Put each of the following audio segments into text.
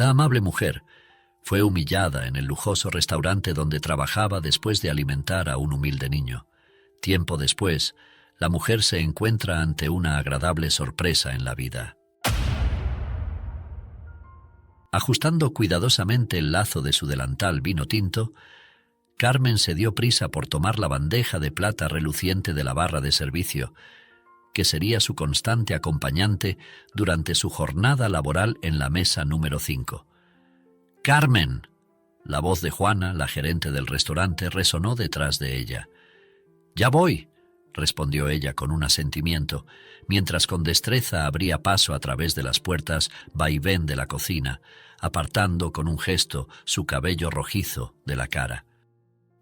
La amable mujer fue humillada en el lujoso restaurante donde trabajaba después de alimentar a un humilde niño. Tiempo después, la mujer se encuentra ante una agradable sorpresa en la vida. Ajustando cuidadosamente el lazo de su delantal vino tinto, Carmen se dio prisa por tomar la bandeja de plata reluciente de la barra de servicio, que sería su constante acompañante durante su jornada laboral en la mesa número 5. ¡Carmen! La voz de Juana, la gerente del restaurante, resonó detrás de ella. «Ya voy», respondió ella con un asentimiento, mientras con destreza abría paso a través de las puertas vaivén de la cocina, apartando con un gesto su cabello rojizo de la cara.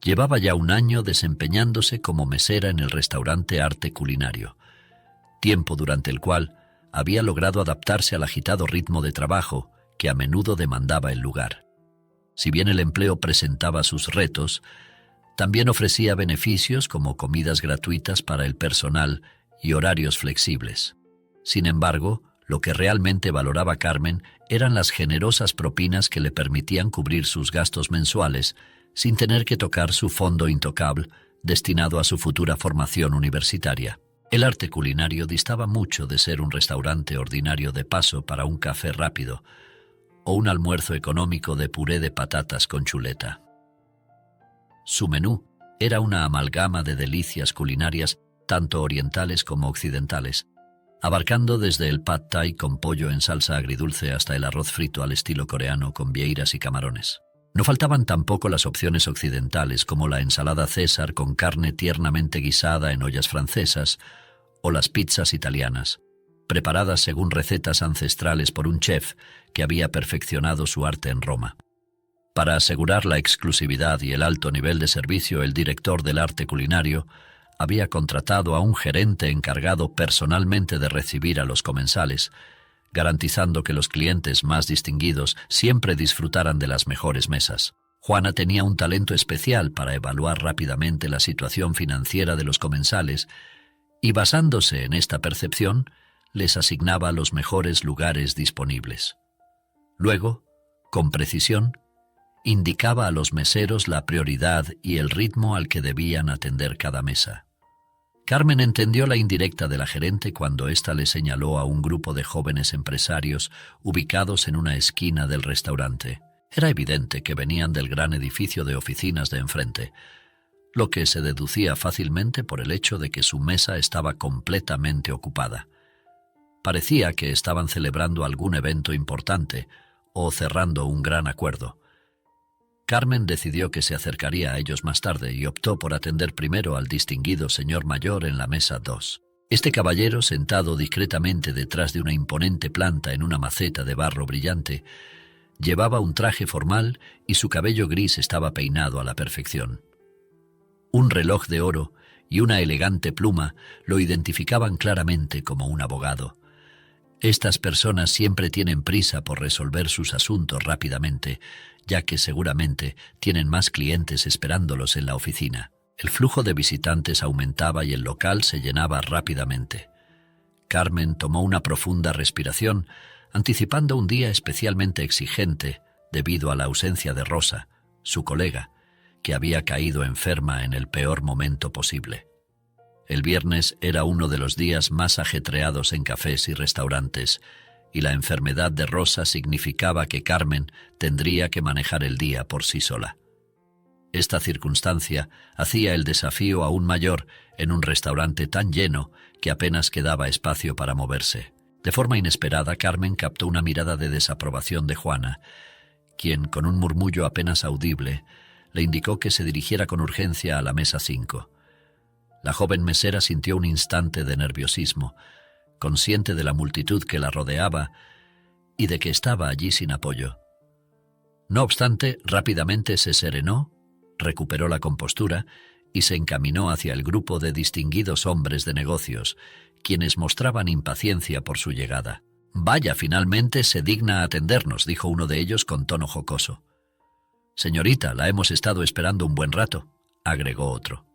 Llevaba ya un año desempeñándose como mesera en el restaurante Arte Culinario, tiempo durante el cual había logrado adaptarse al agitado ritmo de trabajo que a menudo demandaba el lugar. Si bien el empleo presentaba sus retos, también ofrecía beneficios como comidas gratuitas para el personal y horarios flexibles. Sin embargo, lo que realmente valoraba Carmen eran las generosas propinas que le permitían cubrir sus gastos mensuales sin tener que tocar su fondo intocable destinado a su futura formación universitaria. El Arte Culinario distaba mucho de ser un restaurante ordinario de paso para un café rápido o un almuerzo económico de puré de patatas con chuleta. Su menú era una amalgama de delicias culinarias tanto orientales como occidentales, abarcando desde el pad thai con pollo en salsa agridulce hasta el arroz frito al estilo coreano con vieiras y camarones. No faltaban tampoco las opciones occidentales como la ensalada César con carne tiernamente guisada en ollas francesas o las pizzas italianas, preparadas según recetas ancestrales por un chef que había perfeccionado su arte en Roma. Para asegurar la exclusividad y el alto nivel de servicio, el director del Arte Culinario había contratado a un gerente encargado personalmente de recibir a los comensales, garantizando que los clientes más distinguidos siempre disfrutaran de las mejores mesas. Juana tenía un talento especial para evaluar rápidamente la situación financiera de los comensales y, basándose en esta percepción, les asignaba los mejores lugares disponibles. Luego, con precisión, indicaba a los meseros la prioridad y el ritmo al que debían atender cada mesa. Carmen entendió la indirecta de la gerente cuando ésta le señaló a un grupo de jóvenes empresarios ubicados en una esquina del restaurante. Era evidente que venían del gran edificio de oficinas de enfrente, lo que se deducía fácilmente por el hecho de que su mesa estaba completamente ocupada. Parecía que estaban celebrando algún evento importante o cerrando un gran acuerdo. Carmen decidió que se acercaría a ellos más tarde y optó por atender primero al distinguido señor mayor en la mesa 2. Este caballero, sentado discretamente detrás de una imponente planta en una maceta de barro brillante, llevaba un traje formal y su cabello gris estaba peinado a la perfección. Un reloj de oro y una elegante pluma lo identificaban claramente como un abogado. Estas personas siempre tienen prisa por resolver sus asuntos rápidamente, ya que seguramente tienen más clientes esperándolos en la oficina. El flujo de visitantes aumentaba y el local se llenaba rápidamente. Carmen tomó una profunda respiración, anticipando un día especialmente exigente debido a la ausencia de Rosa, su colega, que había caído enferma en el peor momento posible. El viernes era uno de los días más ajetreados en cafés y restaurantes, y la enfermedad de Rosa significaba que Carmen tendría que manejar el día por sí sola. Esta circunstancia hacía el desafío aún mayor en un restaurante tan lleno que apenas quedaba espacio para moverse. De forma inesperada, Carmen captó una mirada de desaprobación de Juana, quien, con un murmullo apenas audible, le indicó que se dirigiera con urgencia a la mesa 5. La joven mesera sintió un instante de nerviosismo, consciente de la multitud que la rodeaba y de que estaba allí sin apoyo. No obstante, rápidamente se serenó, recuperó la compostura y se encaminó hacia el grupo de distinguidos hombres de negocios, quienes mostraban impaciencia por su llegada. «Vaya, finalmente se digna atendernos», dijo uno de ellos con tono jocoso. «Señorita, la hemos estado esperando un buen rato», agregó otro.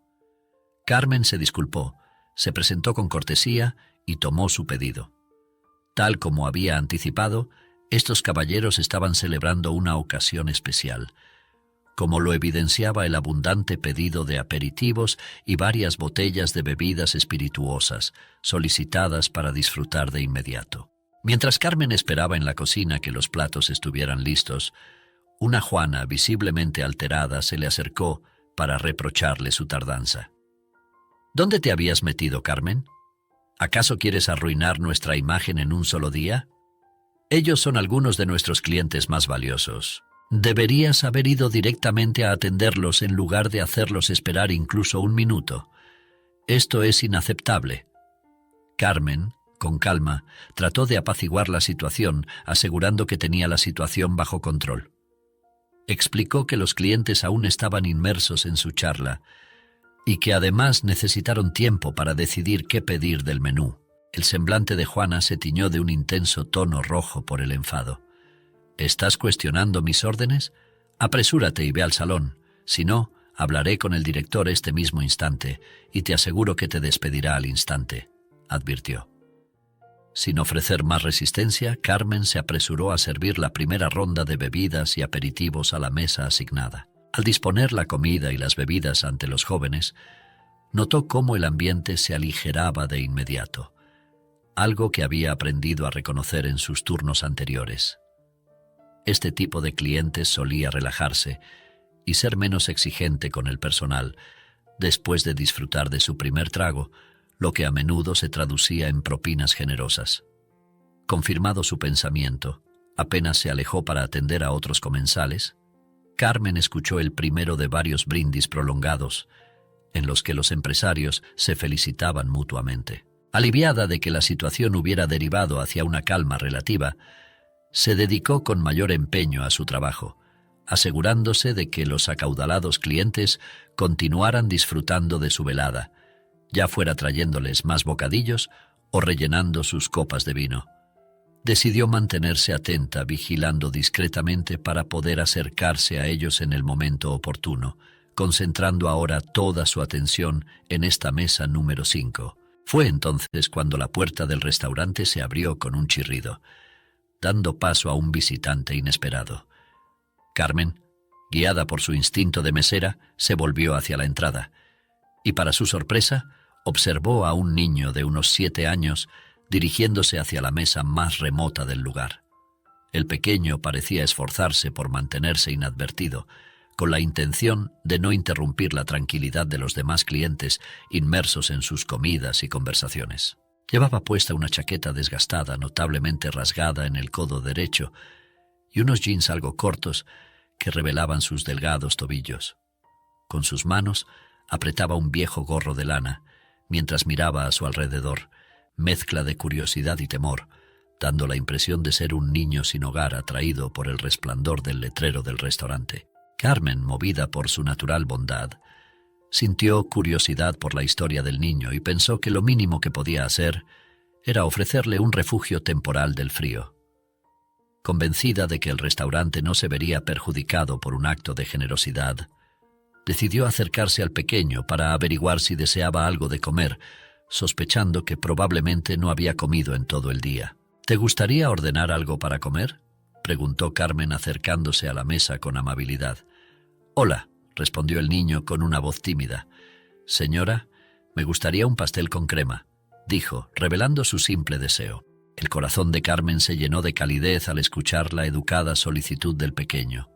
Carmen se disculpó, se presentó con cortesía y tomó su pedido. Tal como había anticipado, Estos caballeros estaban celebrando una ocasión especial, como lo evidenciaba el abundante pedido de aperitivos y varias botellas de bebidas espirituosas, solicitadas para disfrutar de inmediato. Mientras Carmen esperaba en la cocina que los platos estuvieran listos, una Juana visiblemente alterada se le acercó para reprocharle su tardanza. ¿Dónde te habías metido, Carmen? ¿Acaso quieres arruinar nuestra imagen en un solo día? Ellos son algunos de nuestros clientes más valiosos. Deberías haber ido directamente a atenderlos en lugar de hacerlos esperar incluso un minuto. Esto es inaceptable. Carmen, con calma, trató de apaciguar la situación, asegurando que tenía la situación bajo control. Explicó que los clientes aún estaban inmersos en su charla y que además necesitaron tiempo para decidir qué pedir del menú. El semblante de Juana se tiñó de un intenso tono rojo por el enfado. ¿Estás cuestionando mis órdenes? Apresúrate y ve al salón. Si no, hablaré con el director este mismo instante y te aseguro que te despedirá al instante, advirtió. Sin ofrecer más resistencia, Carmen se apresuró a servir la primera ronda de bebidas y aperitivos a la mesa asignada. Al disponer la comida y las bebidas ante los jóvenes, notó cómo el ambiente se aligeraba de inmediato, algo que había aprendido a reconocer en sus turnos anteriores. Este tipo de clientes solía relajarse y ser menos exigente con el personal después de disfrutar de su primer trago, lo que a menudo se traducía en propinas generosas. Confirmado su pensamiento, apenas se alejó para atender a otros comensales, Carmen escuchó el primero de varios brindis prolongados, en los que los empresarios se felicitaban mutuamente. Aliviada de que la situación hubiera derivado hacia una calma relativa, se dedicó con mayor empeño a su trabajo, asegurándose de que los acaudalados clientes continuaran disfrutando de su velada, ya fuera trayéndoles más bocadillos o rellenando sus copas de vino. Decidió mantenerse atenta, vigilando discretamente para poder acercarse a ellos en el momento oportuno, concentrando ahora toda su atención en esta mesa número 5. Fue entonces cuando la puerta del restaurante se abrió con un chirrido, dando paso a un visitante inesperado. Carmen, guiada por su instinto de mesera, se volvió hacia la entrada, y para su sorpresa, observó a un niño de unos 7 años dirigiéndose hacia la mesa más remota del lugar. El pequeño parecía esforzarse por mantenerse inadvertido, con la intención de no interrumpir la tranquilidad de los demás clientes inmersos en sus comidas y conversaciones. Llevaba puesta una chaqueta desgastada, notablemente rasgada en el codo derecho, y unos jeans algo cortos que revelaban sus delgados tobillos. Con sus manos apretaba un viejo gorro de lana, mientras miraba a su alrededor, mezcla de curiosidad y temor, dando la impresión de ser un niño sin hogar atraído por el resplandor del letrero del restaurante. Carmen, movida por su natural bondad, sintió curiosidad por la historia del niño y pensó que lo mínimo que podía hacer era ofrecerle un refugio temporal del frío. Convencida de que el restaurante no se vería perjudicado por un acto de generosidad, decidió acercarse al pequeño para averiguar si deseaba algo de comer, sospechando que probablemente no había comido en todo el día. ¿Te gustaría ordenar algo para comer?, preguntó Carmen acercándose a la mesa con amabilidad. «Hola», respondió el niño con una voz tímida. «Señora, me gustaría un pastel con crema», dijo, revelando su simple deseo. El corazón de Carmen se llenó de calidez al escuchar la educada solicitud del pequeño.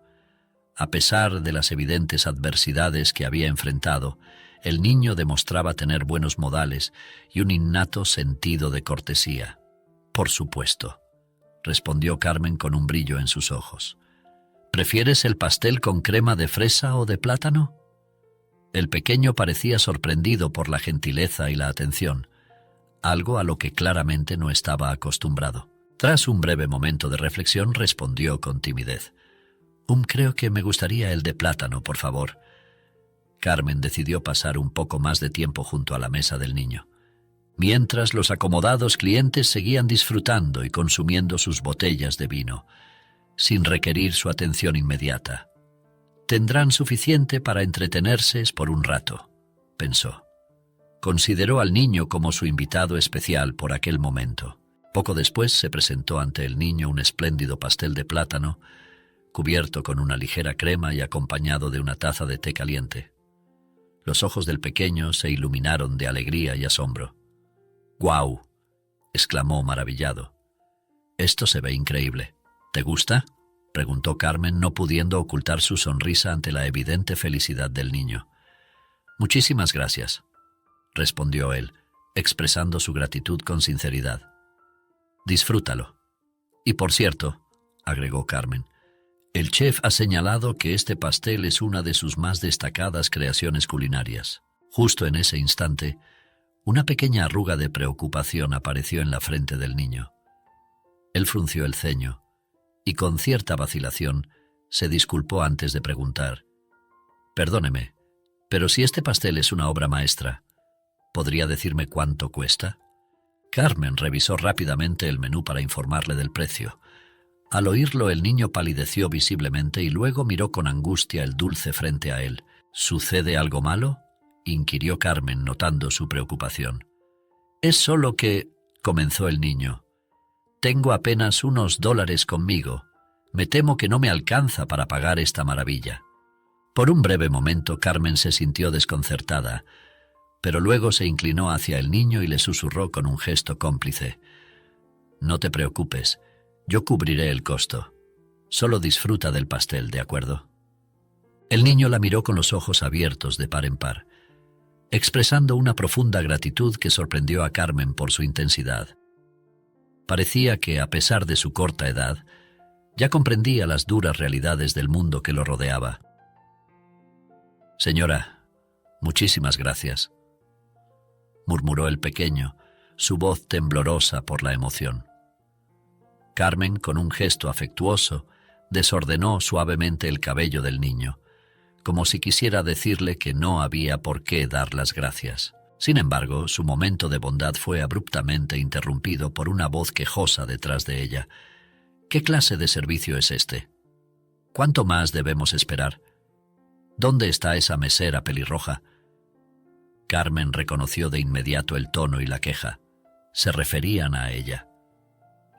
A pesar de las evidentes adversidades que había enfrentado, el niño demostraba tener buenos modales y un innato sentido de cortesía. «Por supuesto», respondió Carmen con un brillo en sus ojos. «¿Prefieres el pastel con crema de fresa o de plátano?». El pequeño parecía sorprendido por la gentileza y la atención, algo a lo que claramente no estaba acostumbrado. Tras un breve momento de reflexión, respondió con timidez. Creo que me gustaría el de plátano, por favor». Carmen decidió pasar un poco más de tiempo junto a la mesa del niño, mientras los acomodados clientes seguían disfrutando y consumiendo sus botellas de vino, sin requerir su atención inmediata. «Tendrán suficiente para entretenerse por un rato», pensó. Consideró al niño como su invitado especial por aquel momento. Poco después se presentó ante el niño un espléndido pastel de plátano, cubierto con una ligera crema y acompañado de una taza de té caliente. Los ojos del pequeño se iluminaron de alegría y asombro. «¡Guau!», exclamó maravillado. «Esto se ve increíble. ¿Te gusta?», preguntó Carmen, no pudiendo ocultar su sonrisa ante la evidente felicidad del niño. «Muchísimas gracias», respondió él, expresando su gratitud con sinceridad. «Disfrútalo. Y por cierto», agregó Carmen, «el chef ha señalado que este pastel es una de sus más destacadas creaciones culinarias». Justo en ese instante, una pequeña arruga de preocupación apareció en la frente del niño. Él frunció el ceño y, con cierta vacilación, se disculpó antes de preguntar: «Perdóneme, pero si este pastel es una obra maestra, ¿podría decirme cuánto cuesta?». Carmen revisó rápidamente el menú para informarle del precio. Al oírlo, el niño palideció visiblemente y luego miró con angustia el dulce frente a él. «¿Sucede algo malo?», inquirió Carmen, notando su preocupación. «Es solo que», comenzó el niño, «tengo apenas unos $1 conmigo. Me temo que no me alcanza para pagar esta maravilla». Por un breve momento Carmen se sintió desconcertada, pero luego se inclinó hacia el niño y le susurró con un gesto cómplice: «No te preocupes, yo cubriré el costo. Solo disfruta del pastel, ¿de acuerdo?». El niño la miró con los ojos abiertos de par en par, expresando una profunda gratitud que sorprendió a Carmen por su intensidad. Parecía que, a pesar de su corta edad, ya comprendía las duras realidades del mundo que lo rodeaba. «Señora, muchísimas gracias», murmuró el pequeño, su voz temblorosa por la emoción. Carmen, con un gesto afectuoso, desordenó suavemente el cabello del niño, como si quisiera decirle que no había por qué dar las gracias. Sin embargo, su momento de bondad fue abruptamente interrumpido por una voz quejosa detrás de ella. «¿Qué clase de servicio es este? ¿Cuánto más debemos esperar? ¿Dónde está esa mesera pelirroja?». Carmen reconoció de inmediato el tono y la queja. Se referían a ella.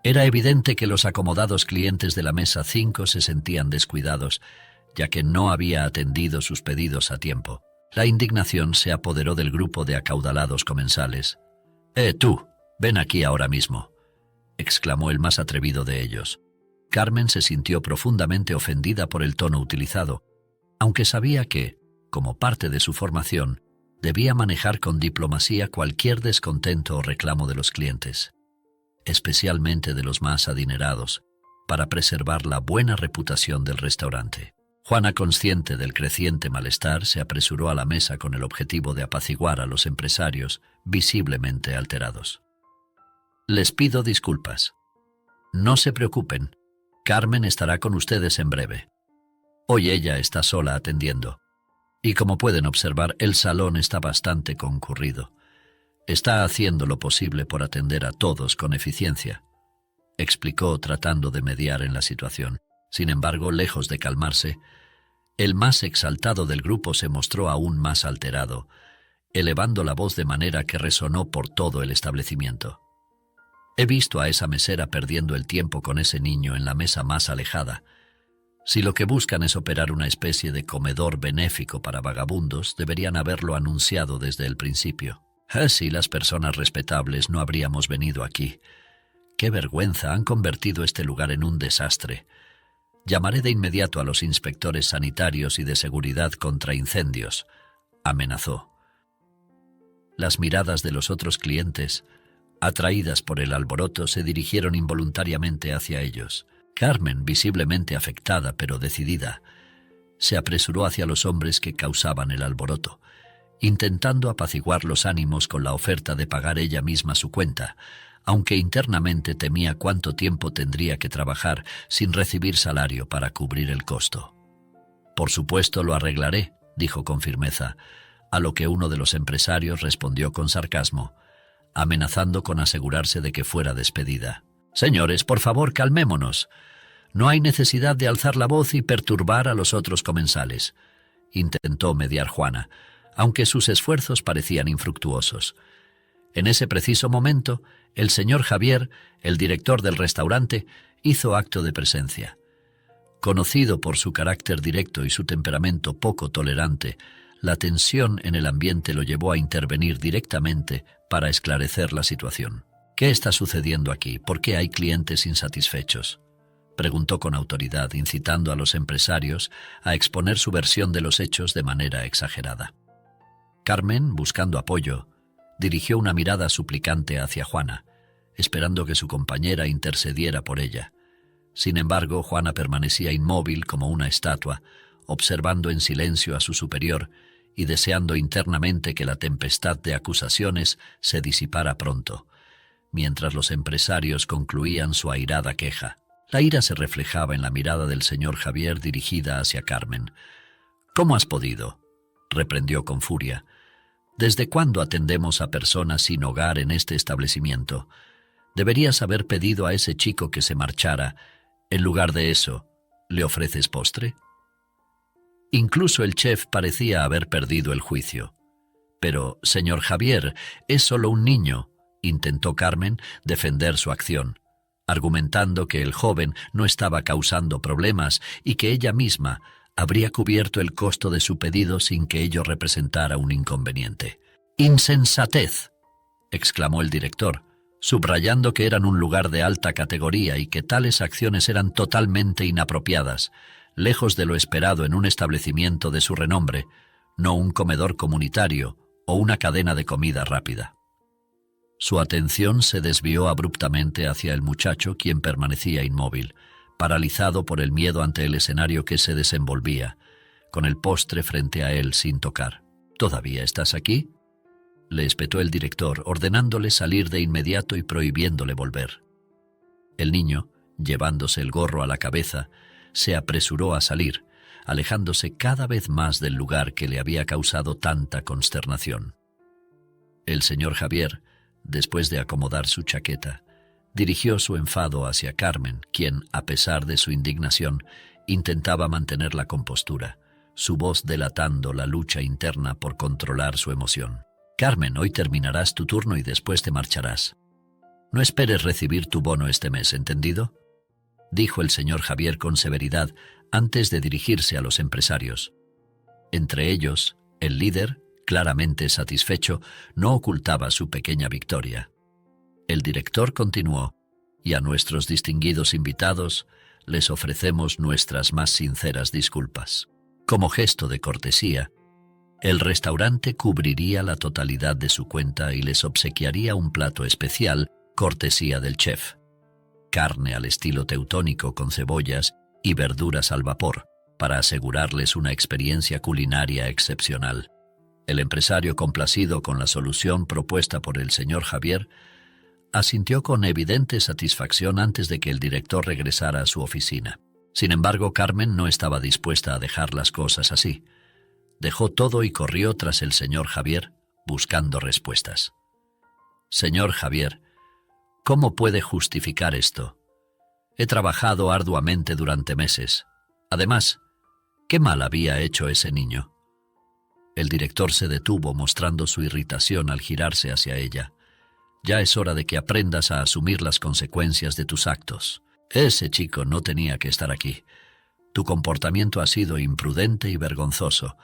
Era evidente que los acomodados clientes de la mesa 5 se sentían descuidados, ya que no había atendido sus pedidos a tiempo. La indignación se apoderó del grupo de acaudalados comensales. Tú, ven aquí ahora mismo», exclamó el más atrevido de ellos. Carmen se sintió profundamente ofendida por el tono utilizado, aunque sabía que, como parte de su formación, debía manejar con diplomacia cualquier descontento o reclamo de los clientes, especialmente de los más adinerados, para preservar la buena reputación del restaurante. Juana, consciente del creciente malestar, se apresuró a la mesa con el objetivo de apaciguar a los empresarios visiblemente alterados. «Les pido disculpas. No se preocupen, Carmen estará con ustedes en breve. Hoy ella está sola atendiendo. Y como pueden observar, el salón está bastante concurrido. Está haciendo lo posible por atender a todos con eficiencia», explicó, tratando de mediar en la situación. Sin embargo, lejos de calmarse, el más exaltado del grupo se mostró aún más alterado, elevando la voz de manera que resonó por todo el establecimiento. «He visto a esa mesera perdiendo el tiempo con ese niño en la mesa más alejada. Si lo que buscan es operar una especie de comedor benéfico para vagabundos, deberían haberlo anunciado desde el principio. Así las personas respetables no habríamos venido aquí. ¡Qué vergüenza! Han convertido este lugar en un desastre. Llamaré de inmediato a los inspectores sanitarios y de seguridad contra incendios», amenazó. Las miradas de los otros clientes, atraídas por el alboroto, se dirigieron involuntariamente hacia ellos. Carmen, visiblemente afectada pero decidida, se apresuró hacia los hombres que causaban el alboroto, intentando apaciguar los ánimos con la oferta de pagar ella misma su cuenta, aunque internamente temía cuánto tiempo tendría que trabajar sin recibir salario para cubrir el costo. «Por supuesto lo arreglaré», dijo con firmeza, a lo que uno de los empresarios respondió con sarcasmo, amenazando con asegurarse de que fuera despedida. «Señores, por favor, calmémonos. No hay necesidad de alzar la voz y perturbar a los otros comensales», intentó mediar Juana, aunque sus esfuerzos parecían infructuosos. En ese preciso momento, El señor Javier, el director del restaurante, hizo acto de presencia. Conocido por su carácter directo y su temperamento poco tolerante, la tensión en el ambiente lo llevó a intervenir directamente para esclarecer la situación. «¿Qué está sucediendo aquí? ¿Por qué hay clientes insatisfechos?», preguntó con autoridad, incitando a los empresarios a exponer su versión de los hechos de manera exagerada. Carmen, buscando apoyo, dirigió una mirada suplicante hacia Juana, esperando que su compañera intercediera por ella. Sin embargo, Juana permanecía inmóvil como una estatua, observando en silencio a su superior y deseando internamente que la tempestad de acusaciones se disipara pronto, mientras los empresarios concluían su airada queja. La ira se reflejaba en la mirada del señor Javier dirigida hacia Carmen. «¿Cómo has podido?», reprendió con furia. «¿Desde cuándo atendemos a personas sin hogar en este establecimiento? Deberías haber pedido a ese chico que se marchara. En lugar de eso, ¿le ofreces postre?». Incluso el chef parecía haber perdido el juicio. «Pero, señor Javier, es solo un niño», intentó Carmen defender su acción, argumentando que el joven no estaba causando problemas y que ella misma habría cubierto el costo de su pedido sin que ello representara un inconveniente. «¡Insensatez!», exclamó el director, subrayando que eran un lugar de alta categoría y que tales acciones eran totalmente inapropiadas, lejos de lo esperado en un establecimiento de su renombre, no un comedor comunitario o una cadena de comida rápida. Su atención se desvió abruptamente hacia el muchacho, quien permanecía inmóvil, paralizado por el miedo ante el escenario que se desenvolvía, con el postre frente a él sin tocar. «¿Todavía estás aquí?», le espetó el director, ordenándole salir de inmediato y prohibiéndole volver. El niño, llevándose el gorro a la cabeza, se apresuró a salir, alejándose cada vez más del lugar que le había causado tanta consternación. El señor Javier, después de acomodar su chaqueta, dirigió su enfado hacia Carmen, quien, a pesar de su indignación, intentaba mantener la compostura, su voz delatando la lucha interna por controlar su emoción. «Carmen, hoy terminarás tu turno y después te marcharás. No esperes recibir tu bono este mes, ¿entendido?», dijo el señor Javier con severidad antes de dirigirse a los empresarios. Entre ellos, el líder, claramente satisfecho, no ocultaba su pequeña victoria. El director continuó: «Y a nuestros distinguidos invitados les ofrecemos nuestras más sinceras disculpas. Como gesto de cortesía, el restaurante cubriría la totalidad de su cuenta y les obsequiaría un plato especial, cortesía del chef. Carne al estilo teutónico con cebollas y verduras al vapor, para asegurarles una experiencia culinaria excepcional». El empresario, complacido con la solución propuesta por el señor Javier, asintió con evidente satisfacción antes de que el director regresara a su oficina. Sin embargo, Carmen no estaba dispuesta a dejar las cosas así. Dejó todo y corrió tras el señor Javier, buscando respuestas. «Señor Javier, ¿cómo puede justificar esto? He trabajado arduamente durante meses. Además, ¿qué mal había hecho ese niño?». El director se detuvo, mostrando su irritación al girarse hacia ella. «Ya es hora de que aprendas a asumir las consecuencias de tus actos. Ese chico no tenía que estar aquí. Tu comportamiento ha sido imprudente y vergonzoso.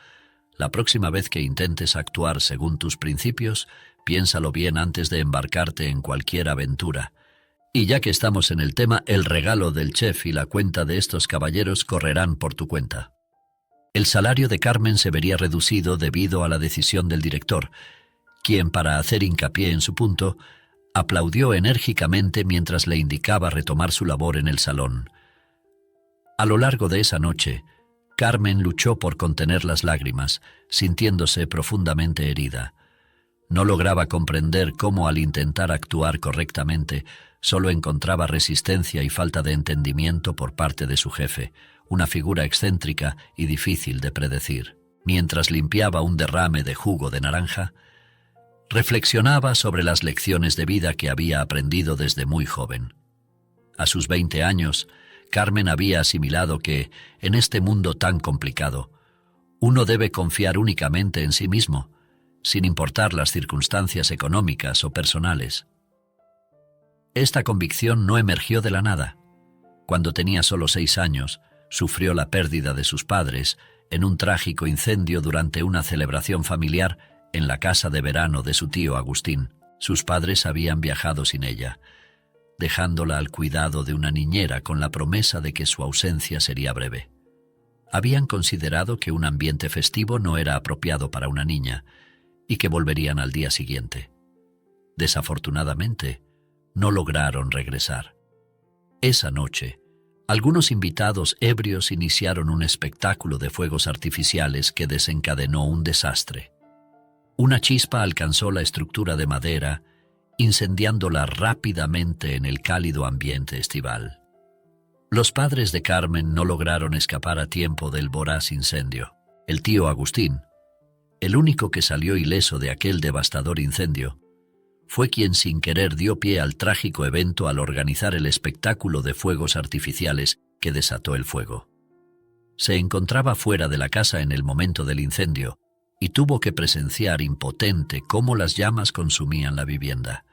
La próxima vez que intentes actuar según tus principios, piénsalo bien antes de embarcarte en cualquier aventura. Y ya que estamos en el tema, el regalo del chef y la cuenta de estos caballeros correrán por tu cuenta». El salario de Carmen se vería reducido debido a la decisión del director, quien, para hacer hincapié en su punto, aplaudió enérgicamente mientras le indicaba retomar su labor en el salón. A lo largo de esa noche, Carmen luchó por contener las lágrimas, sintiéndose profundamente herida. No lograba comprender cómo, al intentar actuar correctamente, solo encontraba resistencia y falta de entendimiento por parte de su jefe, una figura excéntrica y difícil de predecir. Mientras limpiaba un derrame de jugo de naranja, reflexionaba sobre las lecciones de vida que había aprendido desde muy joven. A sus 20 años, Carmen había asimilado que, en este mundo tan complicado, uno debe confiar únicamente en sí mismo, sin importar las circunstancias económicas o personales. Esta convicción no emergió de la nada. Cuando tenía solo 6 años, sufrió la pérdida de sus padres en un trágico incendio durante una celebración familiar en la casa de verano de su tío Agustín. Sus padres habían viajado sin ella, dejándola al cuidado de una niñera con la promesa de que su ausencia sería breve. Habían considerado que un ambiente festivo no era apropiado para una niña y que volverían al día siguiente. Desafortunadamente, no lograron regresar. Esa noche, algunos invitados ebrios iniciaron un espectáculo de fuegos artificiales que desencadenó un desastre. Una chispa alcanzó la estructura de madera, incendiándola rápidamente en el cálido ambiente estival. Los padres de Carmen no lograron escapar a tiempo del voraz incendio. El tío Agustín, el único que salió ileso de aquel devastador incendio, fue quien sin querer dio pie al trágico evento al organizar el espectáculo de fuegos artificiales que desató el fuego. Se encontraba fuera de la casa en el momento del incendio y tuvo que presenciar impotente cómo las llamas consumían la vivienda.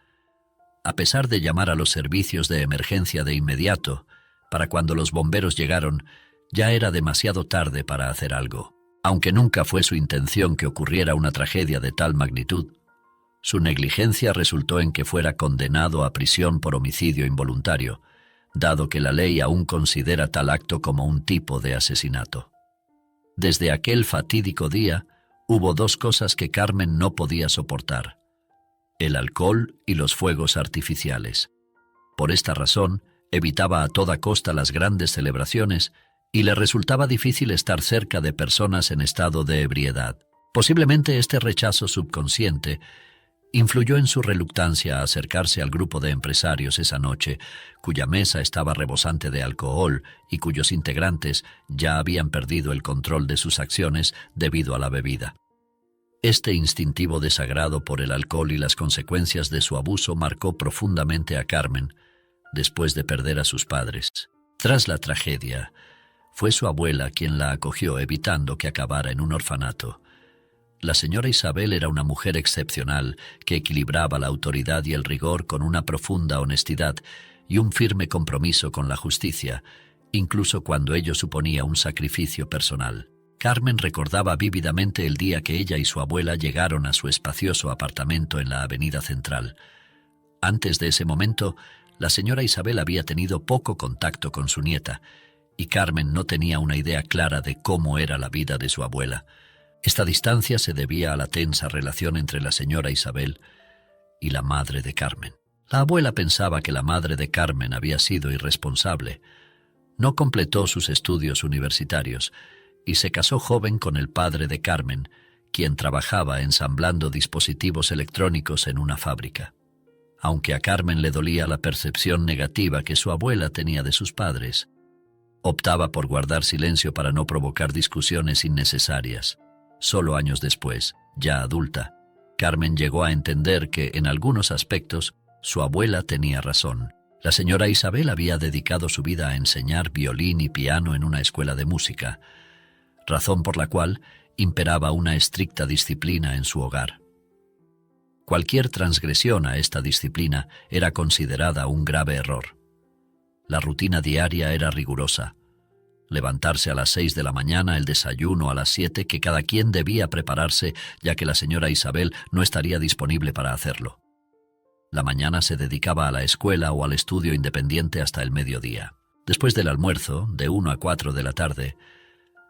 A pesar de llamar a los servicios de emergencia de inmediato, para cuando los bomberos llegaron, ya era demasiado tarde para hacer algo. Aunque nunca fue su intención que ocurriera una tragedia de tal magnitud, su negligencia resultó en que fuera condenado a prisión por homicidio involuntario, dado que la ley aún considera tal acto como un tipo de asesinato. Desde aquel fatídico día, hubo 2 cosas que Carmen no podía soportar: el alcohol y los fuegos artificiales. Por esta razón, evitaba a toda costa las grandes celebraciones y le resultaba difícil estar cerca de personas en estado de ebriedad. Posiblemente este rechazo subconsciente influyó en su reluctancia a acercarse al grupo de empresarios esa noche, cuya mesa estaba rebosante de alcohol y cuyos integrantes ya habían perdido el control de sus acciones debido a la bebida. Este instintivo desagrado por el alcohol y las consecuencias de su abuso marcó profundamente a Carmen después de perder a sus padres. Tras la tragedia, fue su abuela quien la acogió, evitando que acabara en un orfanato. La señora Isabel era una mujer excepcional que equilibraba la autoridad y el rigor con una profunda honestidad y un firme compromiso con la justicia, incluso cuando ello suponía un sacrificio personal. Carmen recordaba vívidamente el día que ella y su abuela llegaron a su espacioso apartamento en la avenida Central. Antes de ese momento, la señora Isabel había tenido poco contacto con su nieta, y Carmen no tenía una idea clara de cómo era la vida de su abuela. Esta distancia se debía a la tensa relación entre la señora Isabel y la madre de Carmen. La abuela pensaba que la madre de Carmen había sido irresponsable. No completó sus estudios universitarios y se casó joven con el padre de Carmen, quien trabajaba ensamblando dispositivos electrónicos en una fábrica. Aunque a Carmen le dolía la percepción negativa que su abuela tenía de sus padres, optaba por guardar silencio para no provocar discusiones innecesarias. Solo años después, ya adulta, Carmen llegó a entender que, en algunos aspectos, su abuela tenía razón. La señora Isabel había dedicado su vida a enseñar violín y piano en una escuela de música, razón por la cual imperaba una estricta disciplina en su hogar. Cualquier transgresión a esta disciplina era considerada un grave error. La rutina diaria era rigurosa. Levantarse a las 6 de la mañana, el desayuno a las 7, que cada quien debía prepararse, ya que la señora Isabel no estaría disponible para hacerlo. La mañana se dedicaba a la escuela o al estudio independiente hasta el mediodía. Después del almuerzo, de 1 a 4 de la tarde,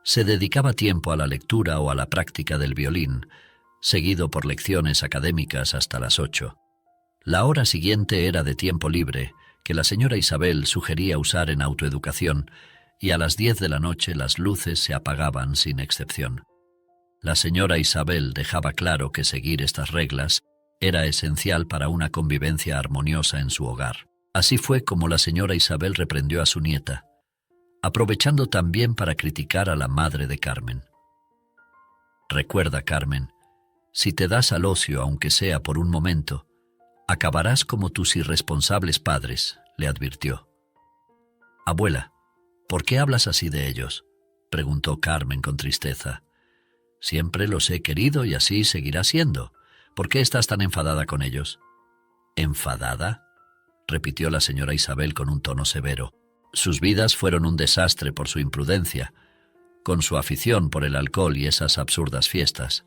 se dedicaba tiempo a la lectura o a la práctica del violín, seguido por lecciones académicas hasta las 8. La hora siguiente era de tiempo libre, que la señora Isabel sugería usar en autoeducación, y a las 10 de la noche las luces se apagaban sin excepción. La señora Isabel dejaba claro que seguir estas reglas era esencial para una convivencia armoniosa en su hogar. Así fue como la señora Isabel reprendió a su nieta, aprovechando también para criticar a la madre de Carmen. «Recuerda, Carmen, si te das al ocio, aunque sea por un momento, acabarás como tus irresponsables padres», le advirtió. «Abuela, ¿por qué hablas así de ellos?», preguntó Carmen con tristeza. «Siempre los he querido y así seguirá siendo. ¿Por qué estás tan enfadada con ellos?». «¿Enfadada?». repitió la señora Isabel con un tono severo. Sus vidas fueron un desastre por su imprudencia, con su afición por el alcohol y esas absurdas fiestas.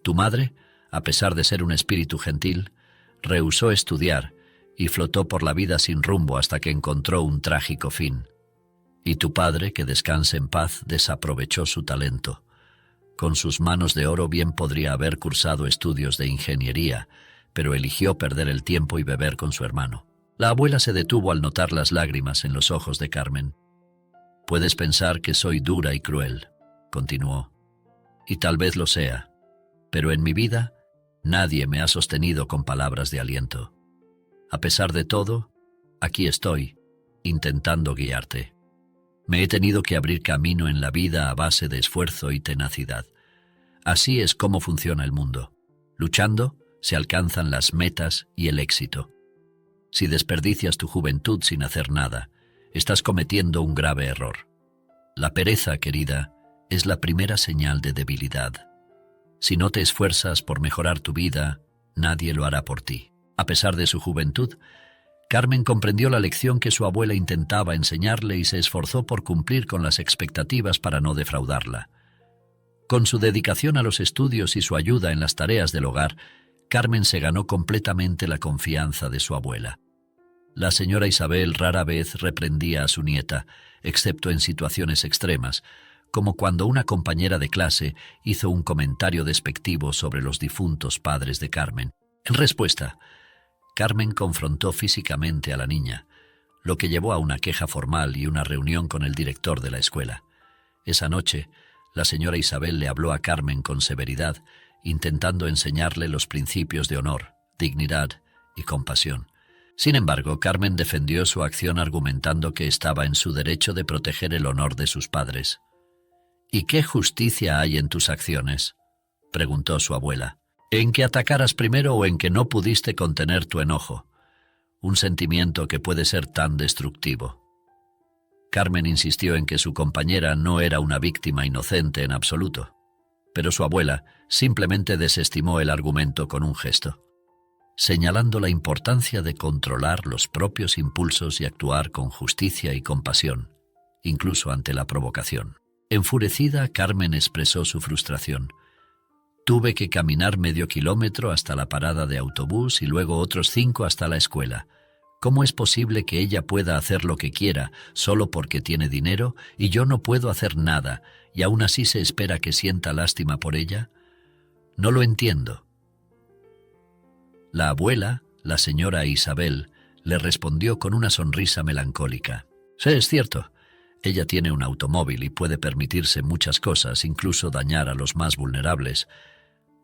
Tu madre, a pesar de ser un espíritu gentil, rehusó estudiar y flotó por la vida sin rumbo hasta que encontró un trágico fin. Y tu padre, que descanse en paz, desaprovechó su talento. Con sus manos de oro bien podría haber cursado estudios de ingeniería, pero eligió perder el tiempo y beber con su hermano. La abuela se detuvo al notar las lágrimas en los ojos de Carmen. Puedes pensar que soy dura y cruel, continuó, y tal vez lo sea, pero en mi vida nadie me ha sostenido con palabras de aliento. A pesar de todo, aquí estoy, intentando guiarte. Me he tenido que abrir camino en la vida a base de esfuerzo y tenacidad. Así es como funciona el mundo. Luchando, se alcanzan las metas y el éxito. Si desperdicias tu juventud sin hacer nada, estás cometiendo un grave error. La pereza, querida, es la primera señal de debilidad. Si no te esfuerzas por mejorar tu vida, nadie lo hará por ti. A pesar de su juventud, Carmen comprendió la lección que su abuela intentaba enseñarle y se esforzó por cumplir con las expectativas para no defraudarla. Con su dedicación a los estudios y su ayuda en las tareas del hogar, Carmen se ganó completamente la confianza de su abuela. La señora Isabel rara vez reprendía a su nieta, excepto en situaciones extremas, como cuando una compañera de clase hizo un comentario despectivo sobre los difuntos padres de Carmen. En respuesta, Carmen confrontó físicamente a la niña, lo que llevó a una queja formal y una reunión con el director de la escuela. Esa noche, la señora Isabel le habló a Carmen con severidad, intentando enseñarle los principios de honor, dignidad y compasión. Sin embargo, Carmen defendió su acción argumentando que estaba en su derecho de proteger el honor de sus padres. ¿Y qué justicia hay en tus acciones?, preguntó su abuela. ¿En que atacaras primero o en que no pudiste contener tu enojo? Un sentimiento que puede ser tan destructivo. Carmen insistió en que su compañera no era una víctima inocente en absoluto, pero su abuela simplemente desestimó el argumento con un gesto, señalando la importancia de controlar los propios impulsos y actuar con justicia y compasión, incluso ante la provocación. Enfurecida, Carmen expresó su frustración. Tuve que caminar medio kilómetro hasta la parada de autobús y luego otros 5 hasta la escuela. ¿Cómo es posible que ella pueda hacer lo que quiera solo porque tiene dinero y yo no puedo hacer nada y aún así se espera que sienta lástima por ella? No lo entiendo. La abuela, la señora Isabel, le respondió con una sonrisa melancólica. Sí, es cierto. Ella tiene un automóvil y puede permitirse muchas cosas, incluso dañar a los más vulnerables.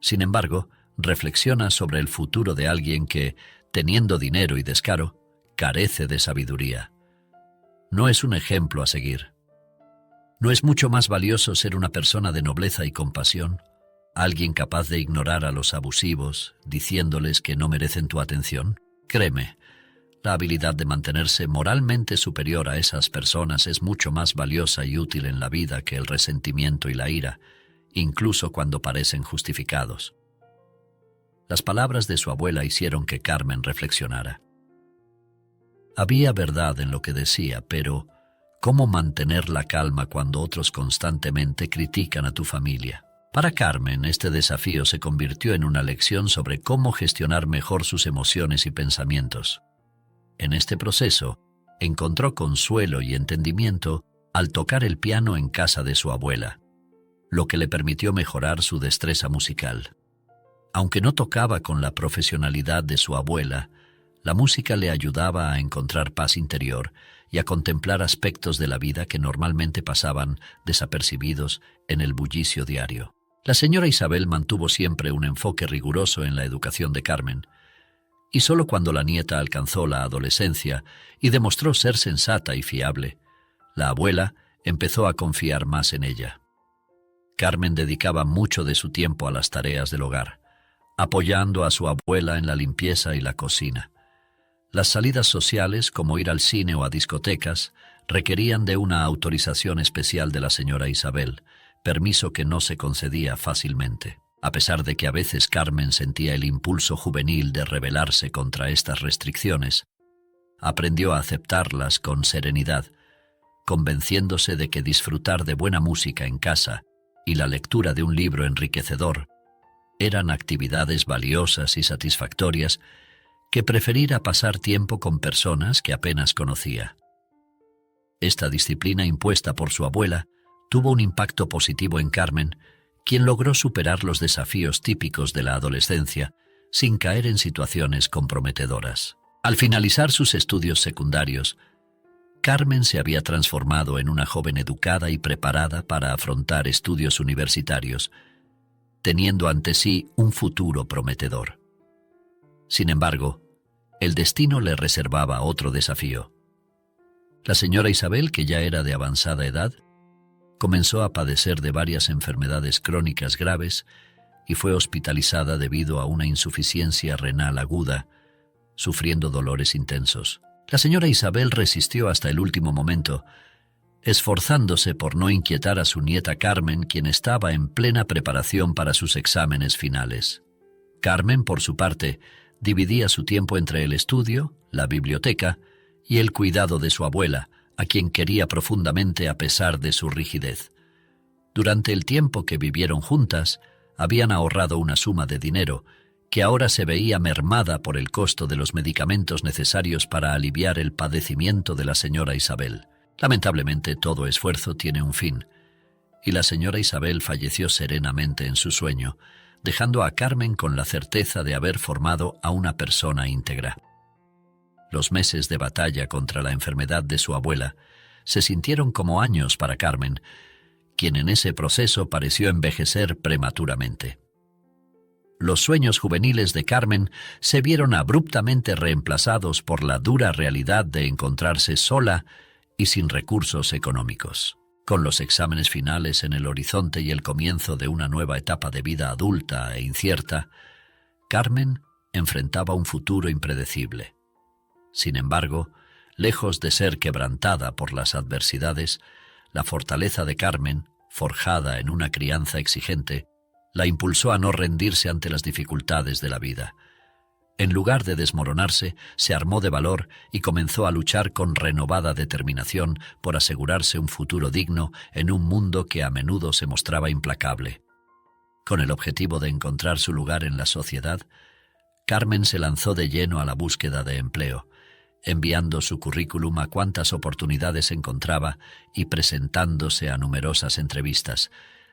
Sin embargo, reflexiona sobre el futuro de alguien que, teniendo dinero y descaro, carece de sabiduría. No es un ejemplo a seguir. ¿No es mucho más valioso ser una persona de nobleza y compasión? ¿Alguien capaz de ignorar a los abusivos, diciéndoles que no merecen tu atención? Créeme, la habilidad de mantenerse moralmente superior a esas personas es mucho más valiosa y útil en la vida que el resentimiento y la ira, incluso cuando parecen justificados. Las palabras de su abuela hicieron que Carmen reflexionara. Había verdad en lo que decía, pero ¿cómo mantener la calma cuando otros constantemente critican a tu familia? Para Carmen, este desafío se convirtió en una lección sobre cómo gestionar mejor sus emociones y pensamientos. En este proceso, encontró consuelo y entendimiento al tocar el piano en casa de su abuela, lo que le permitió mejorar su destreza musical. Aunque no tocaba con la profesionalidad de su abuela, la música le ayudaba a encontrar paz interior y a contemplar aspectos de la vida que normalmente pasaban desapercibidos en el bullicio diario. La señora Isabel mantuvo siempre un enfoque riguroso en la educación de Carmen, y solo cuando la nieta alcanzó la adolescencia y demostró ser sensata y fiable, la abuela empezó a confiar más en ella. Carmen dedicaba mucho de su tiempo a las tareas del hogar, apoyando a su abuela en la limpieza y la cocina. Las salidas sociales, como ir al cine o a discotecas, requerían de una autorización especial de la señora Isabel, permiso que no se concedía fácilmente. A pesar de que a veces Carmen sentía el impulso juvenil de rebelarse contra estas restricciones, aprendió a aceptarlas con serenidad, convenciéndose de que disfrutar de buena música en casa y la lectura de un libro enriquecedor eran actividades valiosas y satisfactorias que preferir a pasar tiempo con personas que apenas conocía. Esta disciplina impuesta por su abuela tuvo un impacto positivo en Carmen, quien logró superar los desafíos típicos de la adolescencia sin caer en situaciones comprometedoras. Al finalizar sus estudios secundarios, Carmen se había transformado en una joven educada y preparada para afrontar estudios universitarios, teniendo ante sí un futuro prometedor. Sin embargo, el destino le reservaba otro desafío. La señora Isabel, que ya era de avanzada edad, comenzó a padecer de varias enfermedades crónicas graves y fue hospitalizada debido a una insuficiencia renal aguda, sufriendo dolores intensos. La señora Isabel resistió hasta el último momento, esforzándose por no inquietar a su nieta Carmen, quien estaba en plena preparación para sus exámenes finales. Carmen, por su parte, dividía su tiempo entre el estudio, la biblioteca y el cuidado de su abuela, a quien quería profundamente a pesar de su rigidez. Durante el tiempo que vivieron juntas, habían ahorrado una suma de dinero que ahora se veía mermada por el costo de los medicamentos necesarios para aliviar el padecimiento de la señora Isabel. Lamentablemente, todo esfuerzo tiene un fin, y la señora Isabel falleció serenamente en su sueño, dejando a Carmen con la certeza de haber formado a una persona íntegra. Los meses de batalla contra la enfermedad de su abuela se sintieron como años para Carmen, quien en ese proceso pareció envejecer prematuramente. Los sueños juveniles de Carmen se vieron abruptamente reemplazados por la dura realidad de encontrarse sola y sin recursos económicos. Con los exámenes finales en el horizonte y el comienzo de una nueva etapa de vida adulta e incierta, Carmen enfrentaba un futuro impredecible. Sin embargo, lejos de ser quebrantada por las adversidades, la fortaleza de Carmen, forjada en una crianza exigente, la impulsó a no rendirse ante las dificultades de la vida. En lugar de desmoronarse, se armó de valor y comenzó a luchar con renovada determinación por asegurarse un futuro digno en un mundo que a menudo se mostraba implacable. Con el objetivo de encontrar su lugar en la sociedad, Carmen se lanzó de lleno a la búsqueda de empleo, enviando su currículum a cuantas oportunidades encontraba y presentándose a numerosas entrevistas,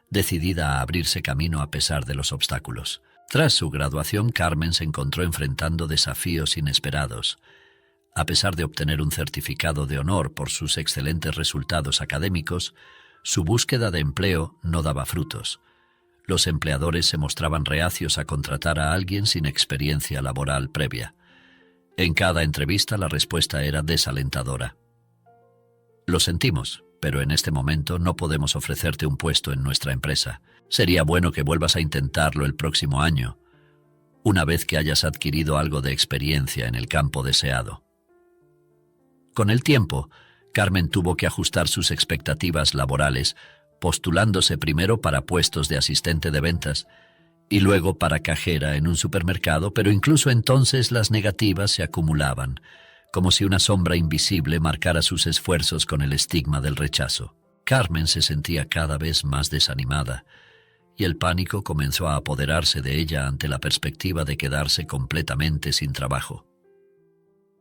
decidida a abrirse camino a pesar de los obstáculos. Tras su graduación, Carmen se encontró enfrentando desafíos inesperados. A pesar de obtener un certificado de honor por sus excelentes resultados académicos, su búsqueda de empleo no daba frutos. Los empleadores se mostraban reacios a contratar a alguien sin experiencia laboral previa. En cada entrevista la respuesta era desalentadora. Lo sentimos, pero en este momento no podemos ofrecerte un puesto en nuestra empresa. Sería bueno que vuelvas a intentarlo el próximo año, una vez que hayas adquirido algo de experiencia en el campo deseado. Con el tiempo, Carmen tuvo que ajustar sus expectativas laborales, postulándose primero para puestos de asistente de ventas y luego para cajera en un supermercado, pero incluso entonces las negativas se acumulaban, como si una sombra invisible marcara sus esfuerzos con el estigma del rechazo. Carmen se sentía cada vez más desanimada, y el pánico comenzó a apoderarse de ella ante la perspectiva de quedarse completamente sin trabajo.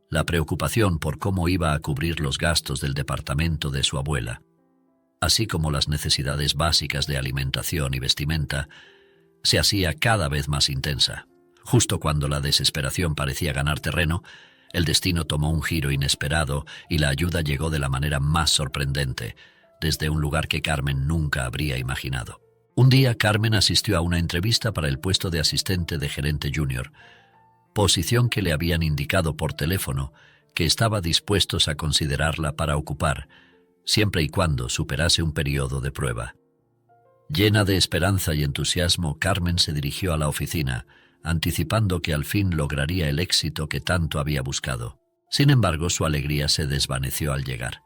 La preocupación por cómo iba a cubrir los gastos del departamento de su abuela, así como las necesidades básicas de alimentación y vestimenta, se hacía cada vez más intensa. Justo cuando la desesperación parecía ganar terreno, el destino tomó un giro inesperado y la ayuda llegó de la manera más sorprendente, desde un lugar que Carmen nunca habría imaginado. Un día Carmen asistió a una entrevista para el puesto de asistente de gerente junior, posición que le habían indicado por teléfono que estaba dispuestos a considerarla para ocupar, siempre y cuando superase un periodo de prueba. Llena de esperanza y entusiasmo, Carmen se dirigió a la oficina, anticipando que al fin lograría el éxito que tanto había buscado. Sin embargo, su alegría se desvaneció al llegar.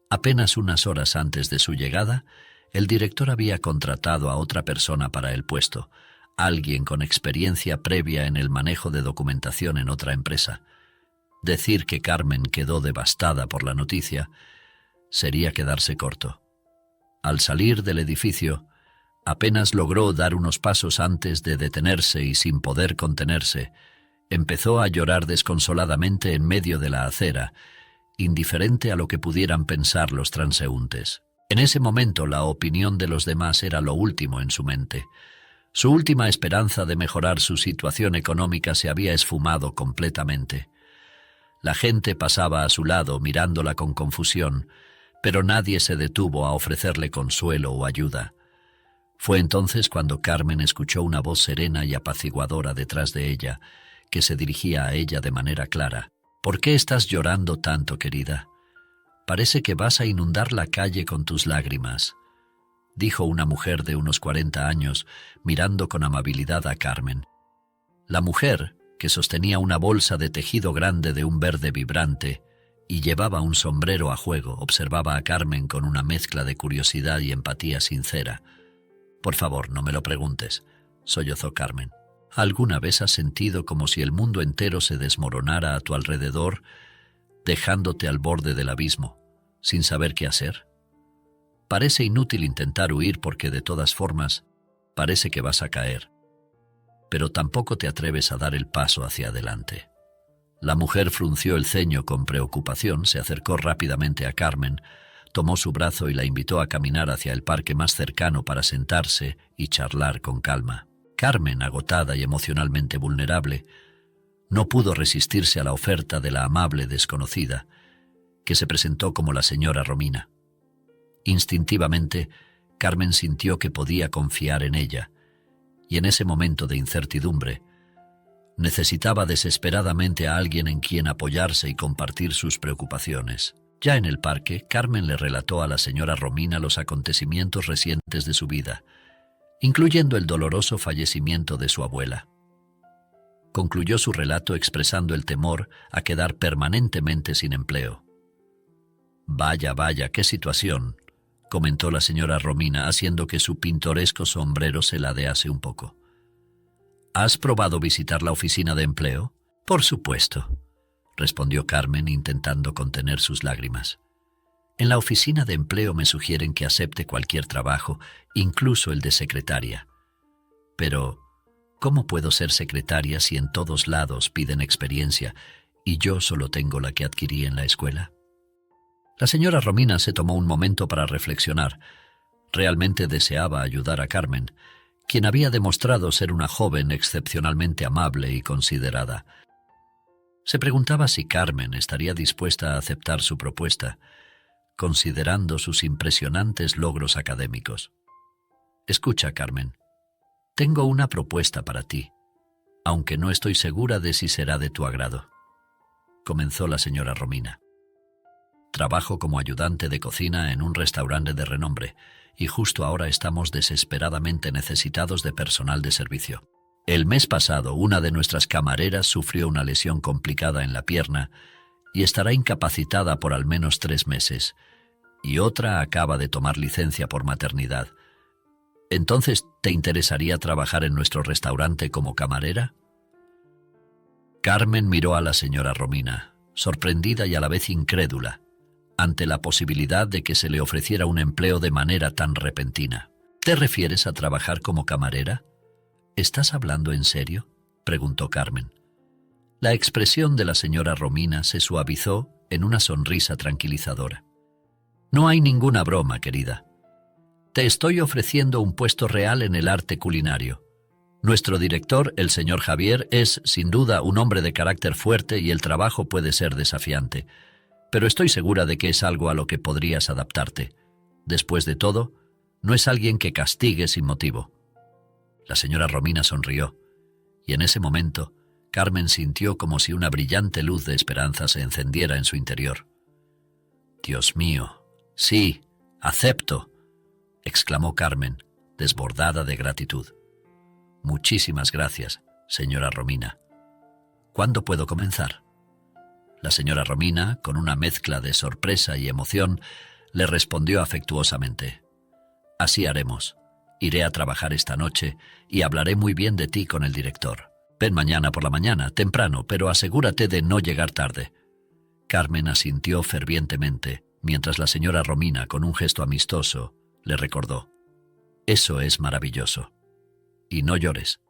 Apenas unas horas antes de su llegada, el director había contratado a otra persona para el puesto, alguien con experiencia previa en el manejo de documentación en otra empresa. Decir que Carmen quedó devastada por la noticia sería quedarse corto. Al salir del edificio, apenas logró dar unos pasos antes de detenerse y, sin poder contenerse, empezó a llorar desconsoladamente en medio de la acera, indiferente a lo que pudieran pensar los transeúntes. En ese momento la opinión de los demás era lo último en su mente. Su última esperanza de mejorar su situación económica se había esfumado completamente. La gente pasaba a su lado mirándola con confusión, pero nadie se detuvo a ofrecerle consuelo o ayuda. Fue entonces cuando Carmen escuchó una voz serena y apaciguadora detrás de ella, que se dirigía a ella de manera clara. «¿Por qué estás llorando tanto, querida? Parece que vas a inundar la calle con tus lágrimas», dijo una mujer de unos 40 años, mirando con amabilidad a Carmen. La mujer, que sostenía una bolsa de tejido grande de un verde vibrante y llevaba un sombrero a juego, observaba a Carmen con una mezcla de curiosidad y empatía sincera. «Por favor, no me lo preguntes», sollozó Carmen. «¿Alguna vez has sentido como si el mundo entero se desmoronara a tu alrededor, dejándote al borde del abismo, sin saber qué hacer? Parece inútil intentar huir porque de todas formas parece que vas a caer, pero tampoco te atreves a dar el paso hacia adelante». La mujer frunció el ceño con preocupación, se acercó rápidamente a Carmen, tomó su brazo y la invitó a caminar hacia el parque más cercano para sentarse y charlar con calma. Carmen, agotada y emocionalmente vulnerable, no pudo resistirse a la oferta de la amable desconocida, que se presentó como la señora Romina. Instintivamente, Carmen sintió que podía confiar en ella, y en ese momento de incertidumbre, necesitaba desesperadamente a alguien en quien apoyarse y compartir sus preocupaciones. Ya en el parque, Carmen le relató a la señora Romina los acontecimientos recientes de su vida, incluyendo el doloroso fallecimiento de su abuela. Concluyó su relato expresando el temor a quedar permanentemente sin empleo. «Vaya, vaya, qué situación», comentó la señora Romina, haciendo que su pintoresco sombrero se ladease un poco. «¿Has probado visitar la oficina de empleo?» «Por supuesto», respondió Carmen, intentando contener sus lágrimas. «En la oficina de empleo me sugieren que acepte cualquier trabajo, incluso el de secretaria. Pero, ¿cómo puedo ser secretaria si en todos lados piden experiencia y yo solo tengo la que adquirí en la escuela?» La señora Romina se tomó un momento para reflexionar. Realmente deseaba ayudar a Carmen, quien había demostrado ser una joven excepcionalmente amable y considerada. Se preguntaba si Carmen estaría dispuesta a aceptar su propuesta, considerando sus impresionantes logros académicos. «Escucha, Carmen, tengo una propuesta para ti, aunque no estoy segura de si será de tu agrado», comenzó la señora Romina. «Trabajo como ayudante de cocina en un restaurante de renombre y justo ahora estamos desesperadamente necesitados de personal de servicio. El mes pasado, una de nuestras camareras sufrió una lesión complicada en la pierna y estará incapacitada por al menos 3 meses, y otra acaba de tomar licencia por maternidad. Entonces, ¿te interesaría trabajar en nuestro restaurante como camarera?» Carmen miró a la señora Romina, sorprendida y a la vez incrédula, ante la posibilidad de que se le ofreciera un empleo de manera tan repentina. «¿Te refieres a trabajar como camarera? ¿Estás hablando en serio?», preguntó Carmen. La expresión de la señora Romina se suavizó en una sonrisa tranquilizadora. «No hay ninguna broma, querida. Te estoy ofreciendo un puesto real en el arte culinario. Nuestro director, el señor Javier, es, sin duda, un hombre de carácter fuerte y el trabajo puede ser desafiante, pero estoy segura de que es algo a lo que podrías adaptarte. Después de todo, no es alguien que castigue sin motivo». La señora Romina sonrió, y en ese momento Carmen sintió como si una brillante luz de esperanza se encendiera en su interior. «Dios mío, sí, acepto», exclamó Carmen, desbordada de gratitud. «Muchísimas gracias, señora Romina. ¿Cuándo puedo comenzar?». La señora Romina, con una mezcla de sorpresa y emoción, le respondió afectuosamente: «Así haremos. Iré a trabajar esta noche y hablaré muy bien de ti con el director». Ven mañana por la mañana, temprano, pero asegúrate de no llegar tarde. Carmen asintió fervientemente, mientras la señora Romina, con un gesto amistoso, le recordó: «Eso es maravilloso. Y no llores.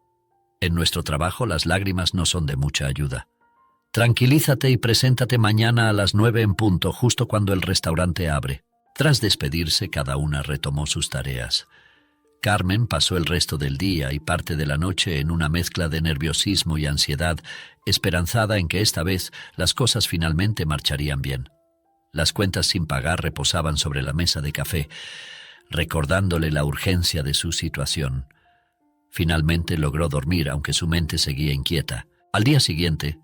En nuestro trabajo las lágrimas no son de mucha ayuda. Tranquilízate y preséntate mañana a las 9 en punto, justo cuando el restaurante abre». Tras despedirse, cada una retomó sus tareas. Carmen pasó el resto del día y parte de la noche en una mezcla de nerviosismo y ansiedad, esperanzada en que esta vez las cosas finalmente marcharían bien. Las cuentas sin pagar reposaban sobre la mesa de café, recordándole la urgencia de su situación. Finalmente logró dormir, aunque su mente seguía inquieta. Al día siguiente,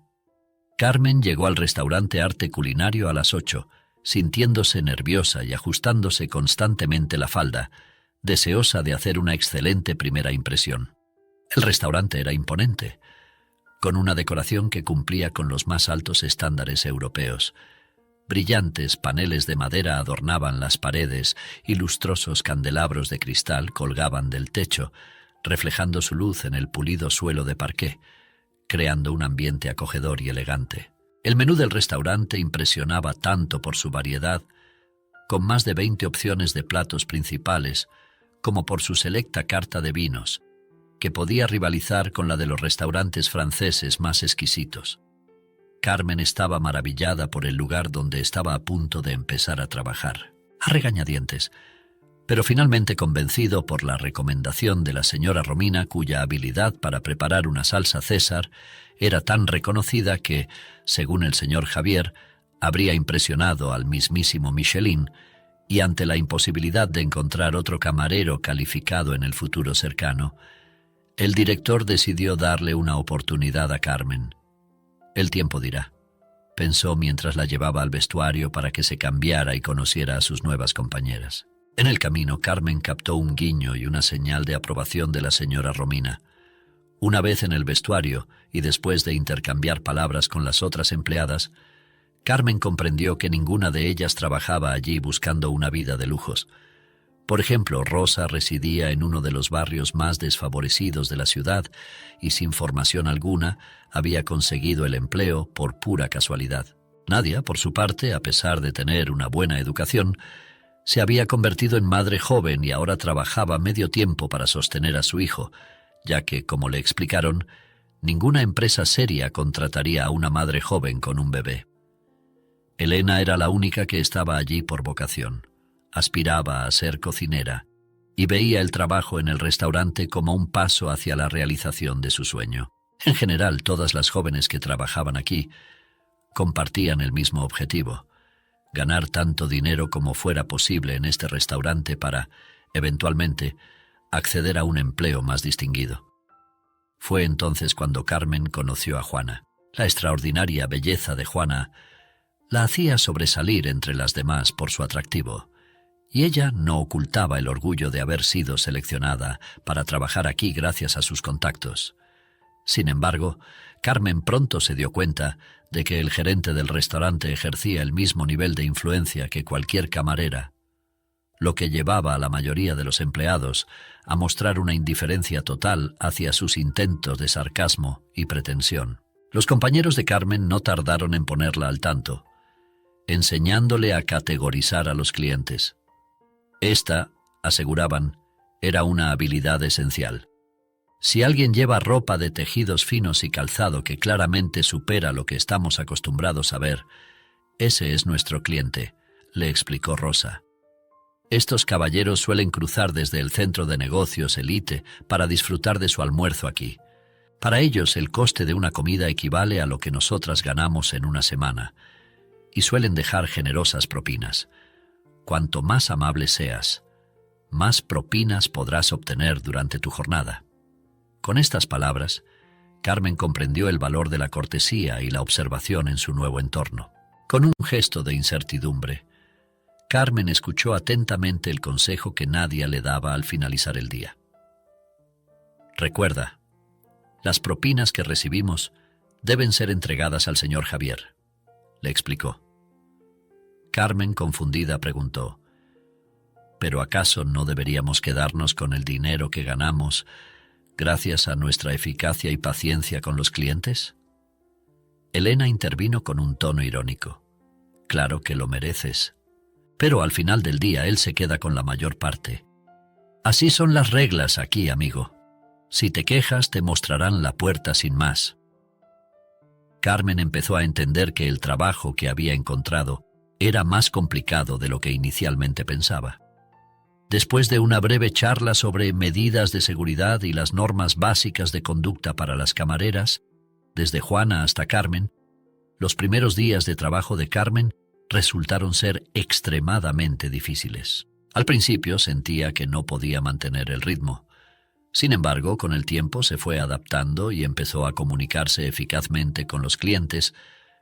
Carmen llegó al restaurante Arte Culinario a las 8, sintiéndose nerviosa y ajustándose constantemente la falda, deseosa de hacer una excelente primera impresión. El restaurante era imponente, con una decoración que cumplía con los más altos estándares europeos. Brillantes paneles de madera adornaban las paredes y lustrosos candelabros de cristal colgaban del techo, reflejando su luz en el pulido suelo de parqué, creando un ambiente acogedor y elegante. El menú del restaurante impresionaba tanto por su variedad, con más de 20 opciones de platos principales, como por su selecta carta de vinos, que podía rivalizar con la de los restaurantes franceses más exquisitos. Carmen estaba maravillada por el lugar donde estaba a punto de empezar a trabajar, a regañadientes, pero finalmente convencido por la recomendación de la señora Romina, cuya habilidad para preparar una salsa César era tan reconocida que, según el señor Javier, habría impresionado al mismísimo Michelin, y ante la imposibilidad de encontrar otro camarero calificado en el futuro cercano, el director decidió darle una oportunidad a Carmen. «El tiempo dirá», pensó mientras la llevaba al vestuario para que se cambiara y conociera a sus nuevas compañeras. En el camino, Carmen captó un guiño y una señal de aprobación de la señora Romina. Una vez en el vestuario, y después de intercambiar palabras con las otras empleadas, Carmen comprendió que ninguna de ellas trabajaba allí buscando una vida de lujos. Por ejemplo, Rosa residía en uno de los barrios más desfavorecidos de la ciudad y sin formación alguna había conseguido el empleo por pura casualidad. Nadia, por su parte, a pesar de tener una buena educación, se había convertido en madre joven y ahora trabajaba medio tiempo para sostener a su hijo, ya que, como le explicaron, ninguna empresa seria contrataría a una madre joven con un bebé. Elena era la única que estaba allí por vocación. Aspiraba a ser cocinera y veía el trabajo en el restaurante como un paso hacia la realización de su sueño. En general, todas las jóvenes que trabajaban aquí compartían el mismo objetivo: ganar tanto dinero como fuera posible en este restaurante para, eventualmente, acceder a un empleo más distinguido. Fue entonces cuando Carmen conoció a Juana. La extraordinaria belleza de Juana la hacía sobresalir entre las demás por su atractivo, y ella no ocultaba el orgullo de haber sido seleccionada para trabajar aquí gracias a sus contactos. Sin embargo, Carmen pronto se dio cuenta de que el gerente del restaurante ejercía el mismo nivel de influencia que cualquier camarera, lo que llevaba a la mayoría de los empleados a mostrar una indiferencia total hacia sus intentos de sarcasmo y pretensión. Los compañeros de Carmen no tardaron en ponerla al tanto, enseñándole a categorizar a los clientes. Esta, aseguraban, era una habilidad esencial. Si alguien lleva ropa de tejidos finos y calzado que claramente supera lo que estamos acostumbrados a ver, ese es nuestro cliente, le explicó Rosa. Estos caballeros suelen cruzar desde el centro de negocios Elite para disfrutar de su almuerzo aquí. Para ellos el coste de una comida equivale a lo que nosotras ganamos en una semana, y suelen dejar generosas propinas. Cuanto más amable seas, más propinas podrás obtener durante tu jornada. Con estas palabras, Carmen comprendió el valor de la cortesía y la observación en su nuevo entorno. Con un gesto de incertidumbre, Carmen escuchó atentamente el consejo que Nadia le daba al finalizar el día. «Recuerda, las propinas que recibimos deben ser entregadas al señor Javier», le explicó. Carmen, confundida, preguntó: «¿Pero acaso no deberíamos quedarnos con el dinero que ganamos gracias a nuestra eficacia y paciencia con los clientes? Elena intervino con un tono irónico. Claro que lo mereces. Pero al final del día él se queda con la mayor parte. Así son las reglas aquí, amigo. Si te quejas, te mostrarán la puerta sin más. Carmen empezó a entender que el trabajo que había encontrado era más complicado de lo que inicialmente pensaba. Después de una breve charla sobre medidas de seguridad y las normas básicas de conducta para las camareras, desde Juana hasta Carmen, los primeros días de trabajo de Carmen resultaron ser extremadamente difíciles. Al principio sentía que no podía mantener el ritmo. Sin embargo, con el tiempo se fue adaptando y empezó a comunicarse eficazmente con los clientes,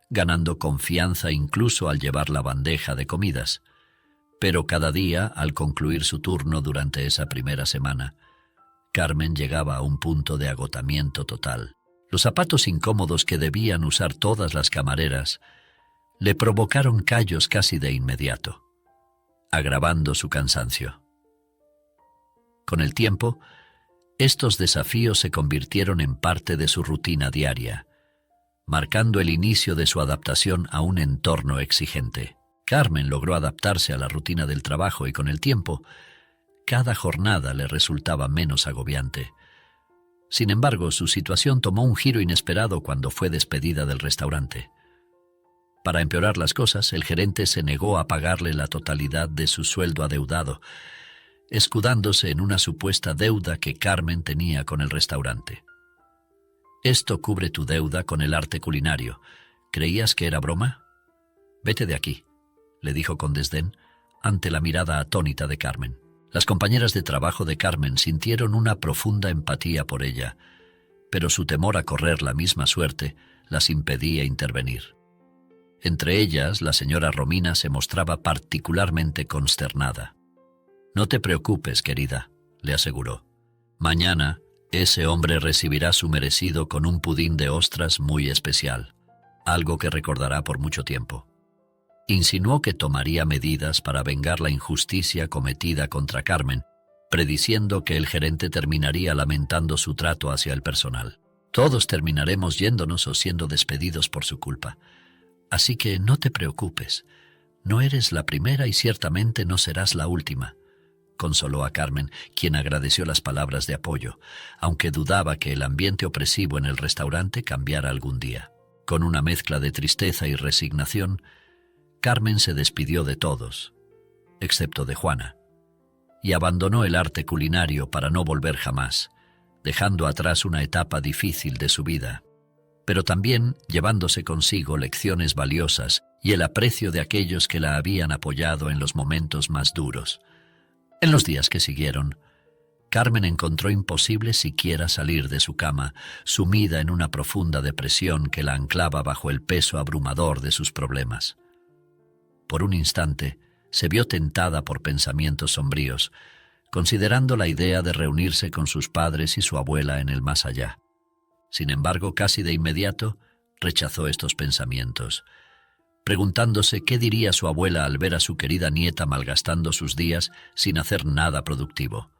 ganando confianza incluso al llevar la bandeja de comidas. Pero cada día, al concluir su turno durante esa primera semana, Carmen llegaba a un punto de agotamiento total. Los zapatos incómodos que debían usar todas las camareras le provocaron callos casi de inmediato, agravando su cansancio. Con el tiempo, estos desafíos se convirtieron en parte de su rutina diaria, marcando el inicio de su adaptación a un entorno exigente. Carmen logró adaptarse a la rutina del trabajo y con el tiempo, cada jornada le resultaba menos agobiante. Sin embargo, su situación tomó un giro inesperado cuando fue despedida del restaurante. Para empeorar las cosas, el gerente se negó a pagarle la totalidad de su sueldo adeudado, escudándose en una supuesta deuda que Carmen tenía con el restaurante. «Esto cubre tu deuda con el arte culinario. ¿Creías que era broma? Vete de aquí», le dijo con desdén, ante la mirada atónita de Carmen. Las compañeras de trabajo de Carmen sintieron una profunda empatía por ella, pero su temor a correr la misma suerte las impedía intervenir. Entre ellas, la señora Romina se mostraba particularmente consternada. «No te preocupes, querida», le aseguró. «Mañana, ese hombre recibirá su merecido con un pudín de ostras muy especial, algo que recordará por mucho tiempo». Insinuó que tomaría medidas para vengar la injusticia cometida contra Carmen, prediciendo que el gerente terminaría lamentando su trato hacia el personal. «Todos terminaremos yéndonos o siendo despedidos por su culpa. Así que no te preocupes. No eres la primera y ciertamente no serás la última», consoló a Carmen, quien agradeció las palabras de apoyo, aunque dudaba que el ambiente opresivo en el restaurante cambiara algún día. Con una mezcla de tristeza y resignación, Carmen se despidió de todos, excepto de Juana, y abandonó el arte culinario para no volver jamás, dejando atrás una etapa difícil de su vida, pero también llevándose consigo lecciones valiosas y el aprecio de aquellos que la habían apoyado en los momentos más duros. En los días que siguieron, Carmen encontró imposible siquiera salir de su cama, sumida en una profunda depresión que la anclaba bajo el peso abrumador de sus problemas. Por un instante, se vio tentada por pensamientos sombríos, considerando la idea de reunirse con sus padres y su abuela en el más allá. Sin embargo, casi de inmediato, rechazó estos pensamientos, preguntándose qué diría su abuela al ver a su querida nieta malgastando sus días sin hacer nada productivo.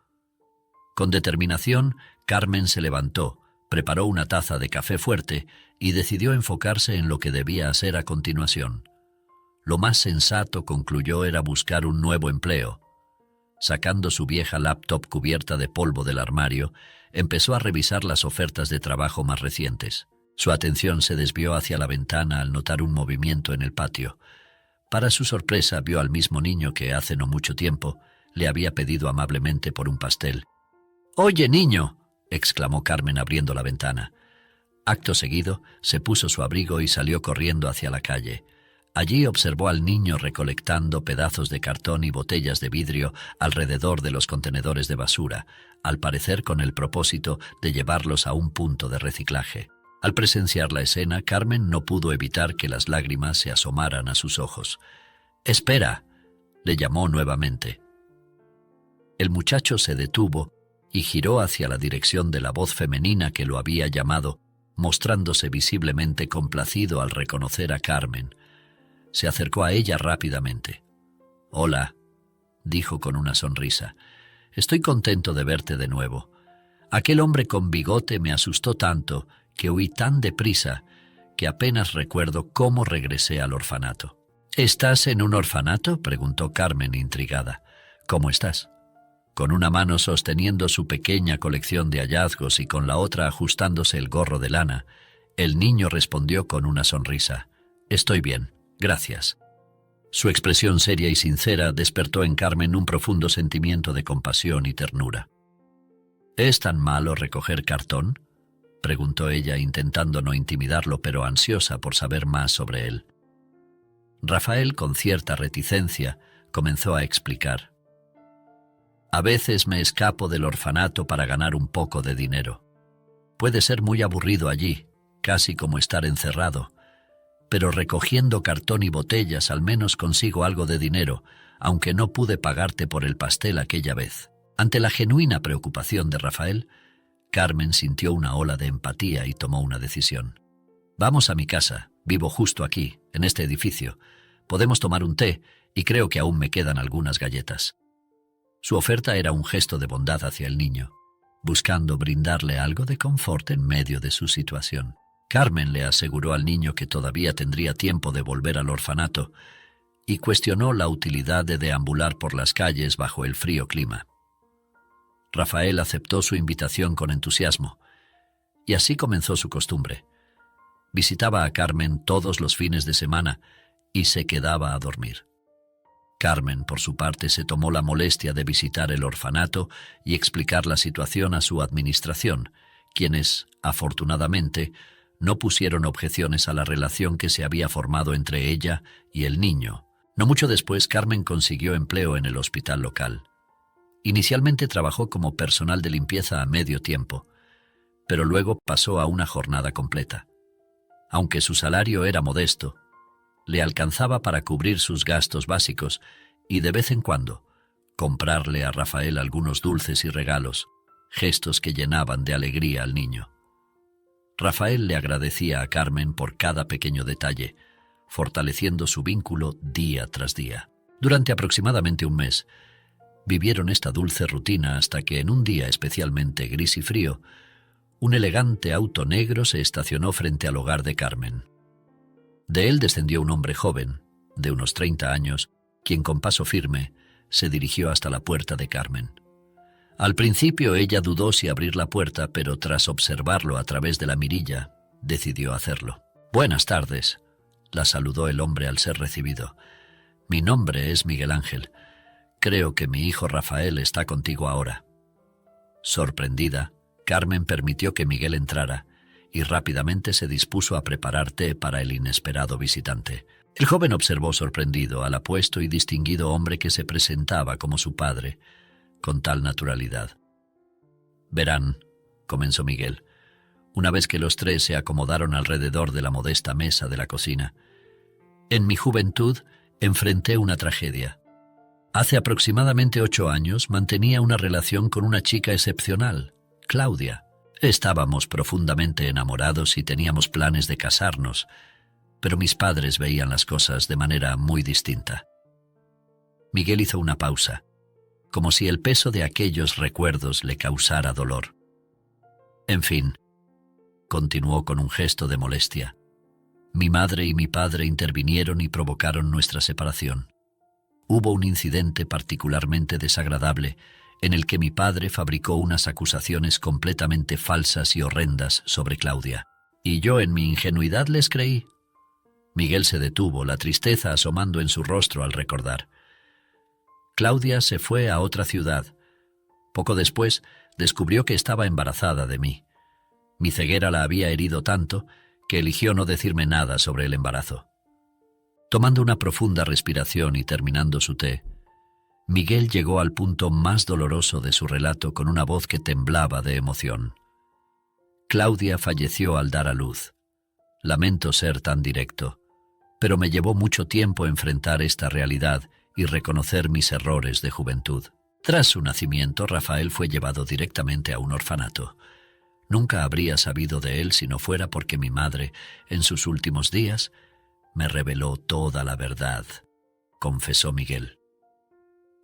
Con determinación, Carmen se levantó, preparó una taza de café fuerte y decidió enfocarse en lo que debía hacer a continuación. Lo más sensato, concluyó, era buscar un nuevo empleo. Sacando su vieja laptop cubierta de polvo del armario, empezó a revisar las ofertas de trabajo más recientes. Su atención se desvió hacia la ventana al notar un movimiento en el patio. Para su sorpresa, vio al mismo niño que hace no mucho tiempo le había pedido amablemente por un pastel. «¡Oye, niño!», exclamó Carmen abriendo la ventana. Acto seguido, se puso su abrigo y salió corriendo hacia la calle. Allí observó al niño recolectando pedazos de cartón y botellas de vidrio alrededor de los contenedores de basura, al parecer con el propósito de llevarlos a un punto de reciclaje. Al presenciar la escena, Carmen no pudo evitar que las lágrimas se asomaran a sus ojos. «¡Espera!», le llamó nuevamente. El muchacho se detuvo y giró hacia la dirección de la voz femenina que lo había llamado, mostrándose visiblemente complacido al reconocer a Carmen. Se acercó a ella rápidamente. «Hola», dijo con una sonrisa. «Estoy contento de verte de nuevo. Aquel hombre con bigote me asustó tanto que huí tan deprisa que apenas recuerdo cómo regresé al orfanato. ¿Estás en un orfanato?, preguntó Carmen intrigada. ¿Cómo estás? Con una mano sosteniendo su pequeña colección de hallazgos y con la otra ajustándose el gorro de lana, el niño respondió con una sonrisa. Estoy bien, gracias. Su expresión seria y sincera despertó en Carmen un profundo sentimiento de compasión y ternura. ¿Es tan malo recoger cartón?, preguntó ella, intentando no intimidarlo, pero ansiosa por saber más sobre él. Rafael, con cierta reticencia, comenzó a explicar. A veces me escapo del orfanato para ganar un poco de dinero. Puede ser muy aburrido allí, casi como estar encerrado, pero recogiendo cartón y botellas al menos consigo algo de dinero, aunque no pude pagarte por el pastel aquella vez. Ante la genuina preocupación de Rafael, Carmen sintió una ola de empatía y tomó una decisión. Vamos a mi casa, vivo justo aquí, en este edificio. Podemos tomar un té y creo que aún me quedan algunas galletas. Su oferta era un gesto de bondad hacia el niño, buscando brindarle algo de confort en medio de su situación. Carmen le aseguró al niño que todavía tendría tiempo de volver al orfanato y cuestionó la utilidad de deambular por las calles bajo el frío clima. Rafael aceptó su invitación con entusiasmo, y así comenzó su costumbre. Visitaba a Carmen todos los fines de semana y se quedaba a dormir. Carmen, por su parte, se tomó la molestia de visitar el orfanato y explicar la situación a su administración, quienes, afortunadamente, no pusieron objeciones a la relación que se había formado entre ella y el niño. No mucho después, Carmen consiguió empleo en el hospital local. Inicialmente trabajó como personal de limpieza a medio tiempo, pero luego pasó a una jornada completa. Aunque su salario era modesto, le alcanzaba para cubrir sus gastos básicos y de vez en cuando comprarle a Rafael algunos dulces y regalos, gestos que llenaban de alegría al niño. Rafael le agradecía a Carmen por cada pequeño detalle, fortaleciendo su vínculo día tras día. Durante aproximadamente un mes, vivieron esta dulce rutina hasta que en un día especialmente gris y frío, un elegante auto negro se estacionó frente al hogar de Carmen. De él descendió un hombre joven, de unos 30 años, quien con paso firme se dirigió hasta la puerta de Carmen. Al principio ella dudó si abrir la puerta, pero tras observarlo a través de la mirilla, decidió hacerlo. «Buenas tardes», la saludó el hombre al ser recibido. «Mi nombre es Miguel Ángel. Creo que mi hijo Rafael está contigo ahora». Sorprendida, Carmen permitió que Miguel entrara y rápidamente se dispuso a preparar té para el inesperado visitante. El joven observó sorprendido al apuesto y distinguido hombre que se presentaba como su padre, con tal naturalidad. «Verán», comenzó Miguel, una vez que los tres se acomodaron alrededor de la modesta mesa de la cocina. «En mi juventud enfrenté una tragedia. Hace aproximadamente 8 años mantenía una relación con una chica excepcional, Claudia. Estábamos profundamente enamorados y teníamos planes de casarnos, pero mis padres veían las cosas de manera muy distinta». Miguel hizo una pausa, como si el peso de aquellos recuerdos le causara dolor. «En fin», continuó con un gesto de molestia, «mi madre y mi padre intervinieron y provocaron nuestra separación. Hubo un incidente particularmente desagradable en el que mi padre fabricó unas acusaciones completamente falsas y horrendas sobre Claudia. Y yo en mi ingenuidad les creí». Miguel se detuvo, la tristeza asomando en su rostro al recordar. «Claudia se fue a otra ciudad. Poco después descubrió que estaba embarazada de mí. Mi ceguera la había herido tanto que eligió no decirme nada sobre el embarazo». Tomando una profunda respiración y terminando su té, Miguel llegó al punto más doloroso de su relato con una voz que temblaba de emoción. «Claudia falleció al dar a luz. Lamento ser tan directo, pero me llevó mucho tiempo enfrentar esta realidad y reconocer mis errores de juventud. Tras su nacimiento, Rafael fue llevado directamente a un orfanato. Nunca habría sabido de él si no fuera porque mi madre, en sus últimos días, me reveló toda la verdad», confesó Miguel.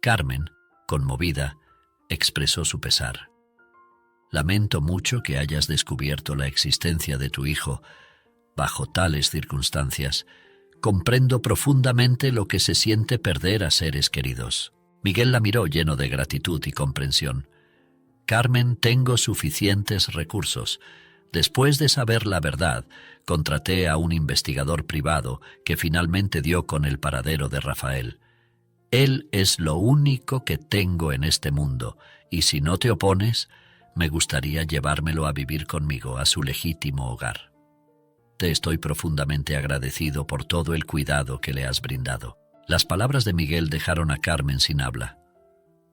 Carmen, conmovida, expresó su pesar. Lamento mucho que hayas descubierto la existencia de tu hijo bajo tales circunstancias. Comprendo profundamente lo que se siente perder a seres queridos. Miguel la miró lleno de gratitud y comprensión. Carmen, tengo suficientes recursos. Después de saber la verdad, contraté a un investigador privado que finalmente dio con el paradero de Rafael. Él es lo único que tengo en este mundo, y si no te opones, me gustaría llevármelo a vivir conmigo a su legítimo hogar. Te estoy profundamente agradecido por todo el cuidado que le has brindado. Las palabras de Miguel dejaron a Carmen sin habla.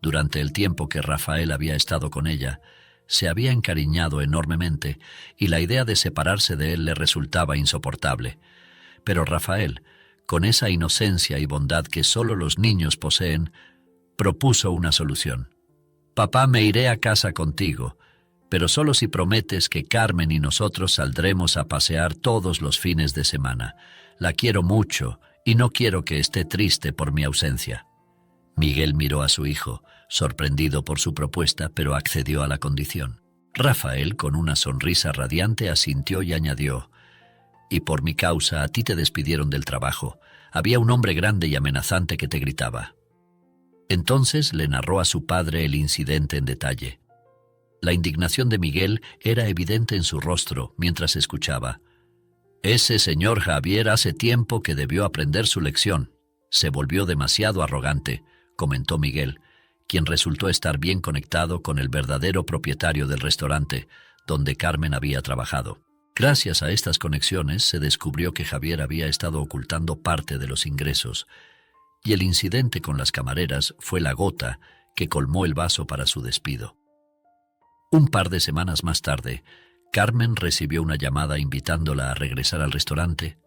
Durante el tiempo que Rafael había estado con ella, se había encariñado enormemente y la idea de separarse de él le resultaba insoportable. Pero Rafael, con esa inocencia y bondad que solo los niños poseen, propuso una solución. «Papá, me iré a casa contigo, pero solo si prometes que Carmen y nosotros saldremos a pasear todos los fines de semana. La quiero mucho y no quiero que esté triste por mi ausencia». Miguel miró a su hijo, sorprendido por su propuesta, pero accedió a la condición. Rafael, con una sonrisa radiante, asintió y añadió: «Y por mi causa a ti te despidieron del trabajo. Había un hombre grande y amenazante que te gritaba». Entonces le narró a su padre el incidente en detalle. La indignación de Miguel era evidente en su rostro mientras escuchaba. «Ese señor Javier hace tiempo que debió aprender su lección. Se volvió demasiado arrogante», comentó Miguel, quien resultó estar bien conectado con el verdadero propietario del restaurante donde Carmen había trabajado. Gracias a estas conexiones se descubrió que Javier había estado ocultando parte de los ingresos, y el incidente con las camareras fue la gota que colmó el vaso para su despido. Un par de semanas más tarde, Carmen recibió una llamada invitándola a regresar al restaurante,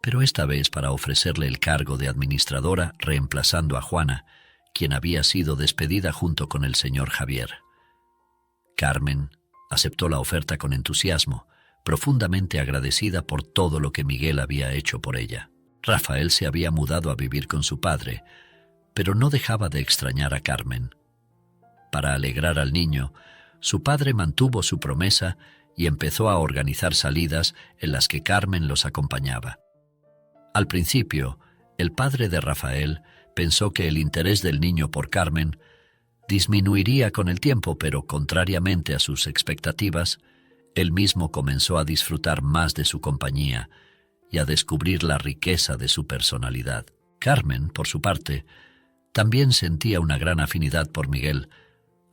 pero esta vez para ofrecerle el cargo de administradora reemplazando a Juana, quien había sido despedida junto con el señor Javier. Carmen aceptó la oferta con entusiasmo, profundamente agradecida por todo lo que Miguel había hecho por ella. Rafael se había mudado a vivir con su padre, pero no dejaba de extrañar a Carmen. Para alegrar al niño, su padre mantuvo su promesa y empezó a organizar salidas en las que Carmen los acompañaba. Al principio, el padre de Rafael pensó que el interés del niño por Carmen disminuiría con el tiempo, pero contrariamente a sus expectativas, él mismo comenzó a disfrutar más de su compañía y a descubrir la riqueza de su personalidad. Carmen, por su parte, también sentía una gran afinidad por Miguel,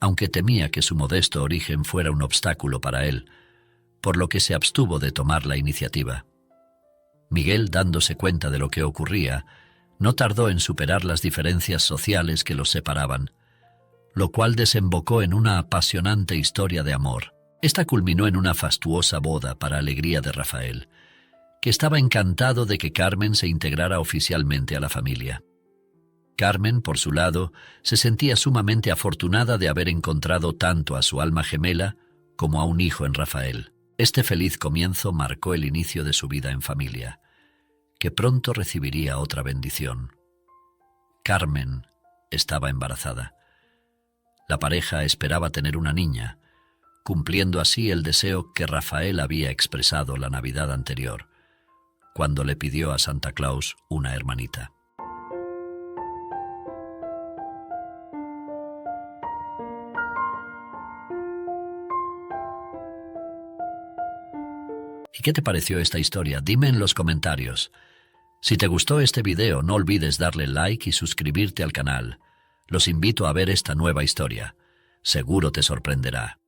aunque temía que su modesto origen fuera un obstáculo para él, por lo que se abstuvo de tomar la iniciativa. Miguel, dándose cuenta de lo que ocurría, no tardó en superar las diferencias sociales que los separaban, lo cual desembocó en una apasionante historia de amor. Esta culminó en una fastuosa boda para alegría de Rafael, que estaba encantado de que Carmen se integrara oficialmente a la familia. Carmen, por su lado, se sentía sumamente afortunada de haber encontrado tanto a su alma gemela como a un hijo en Rafael. Este feliz comienzo marcó el inicio de su vida en familia, que pronto recibiría otra bendición. Carmen estaba embarazada. La pareja esperaba tener una niña, cumpliendo así el deseo que Rafael había expresado la Navidad anterior, cuando le pidió a Santa Claus una hermanita. ¿Y qué te pareció esta historia? Dime en los comentarios. Si te gustó este video, no olvides darle like y suscribirte al canal. Los invito a ver esta nueva historia. Seguro te sorprenderá.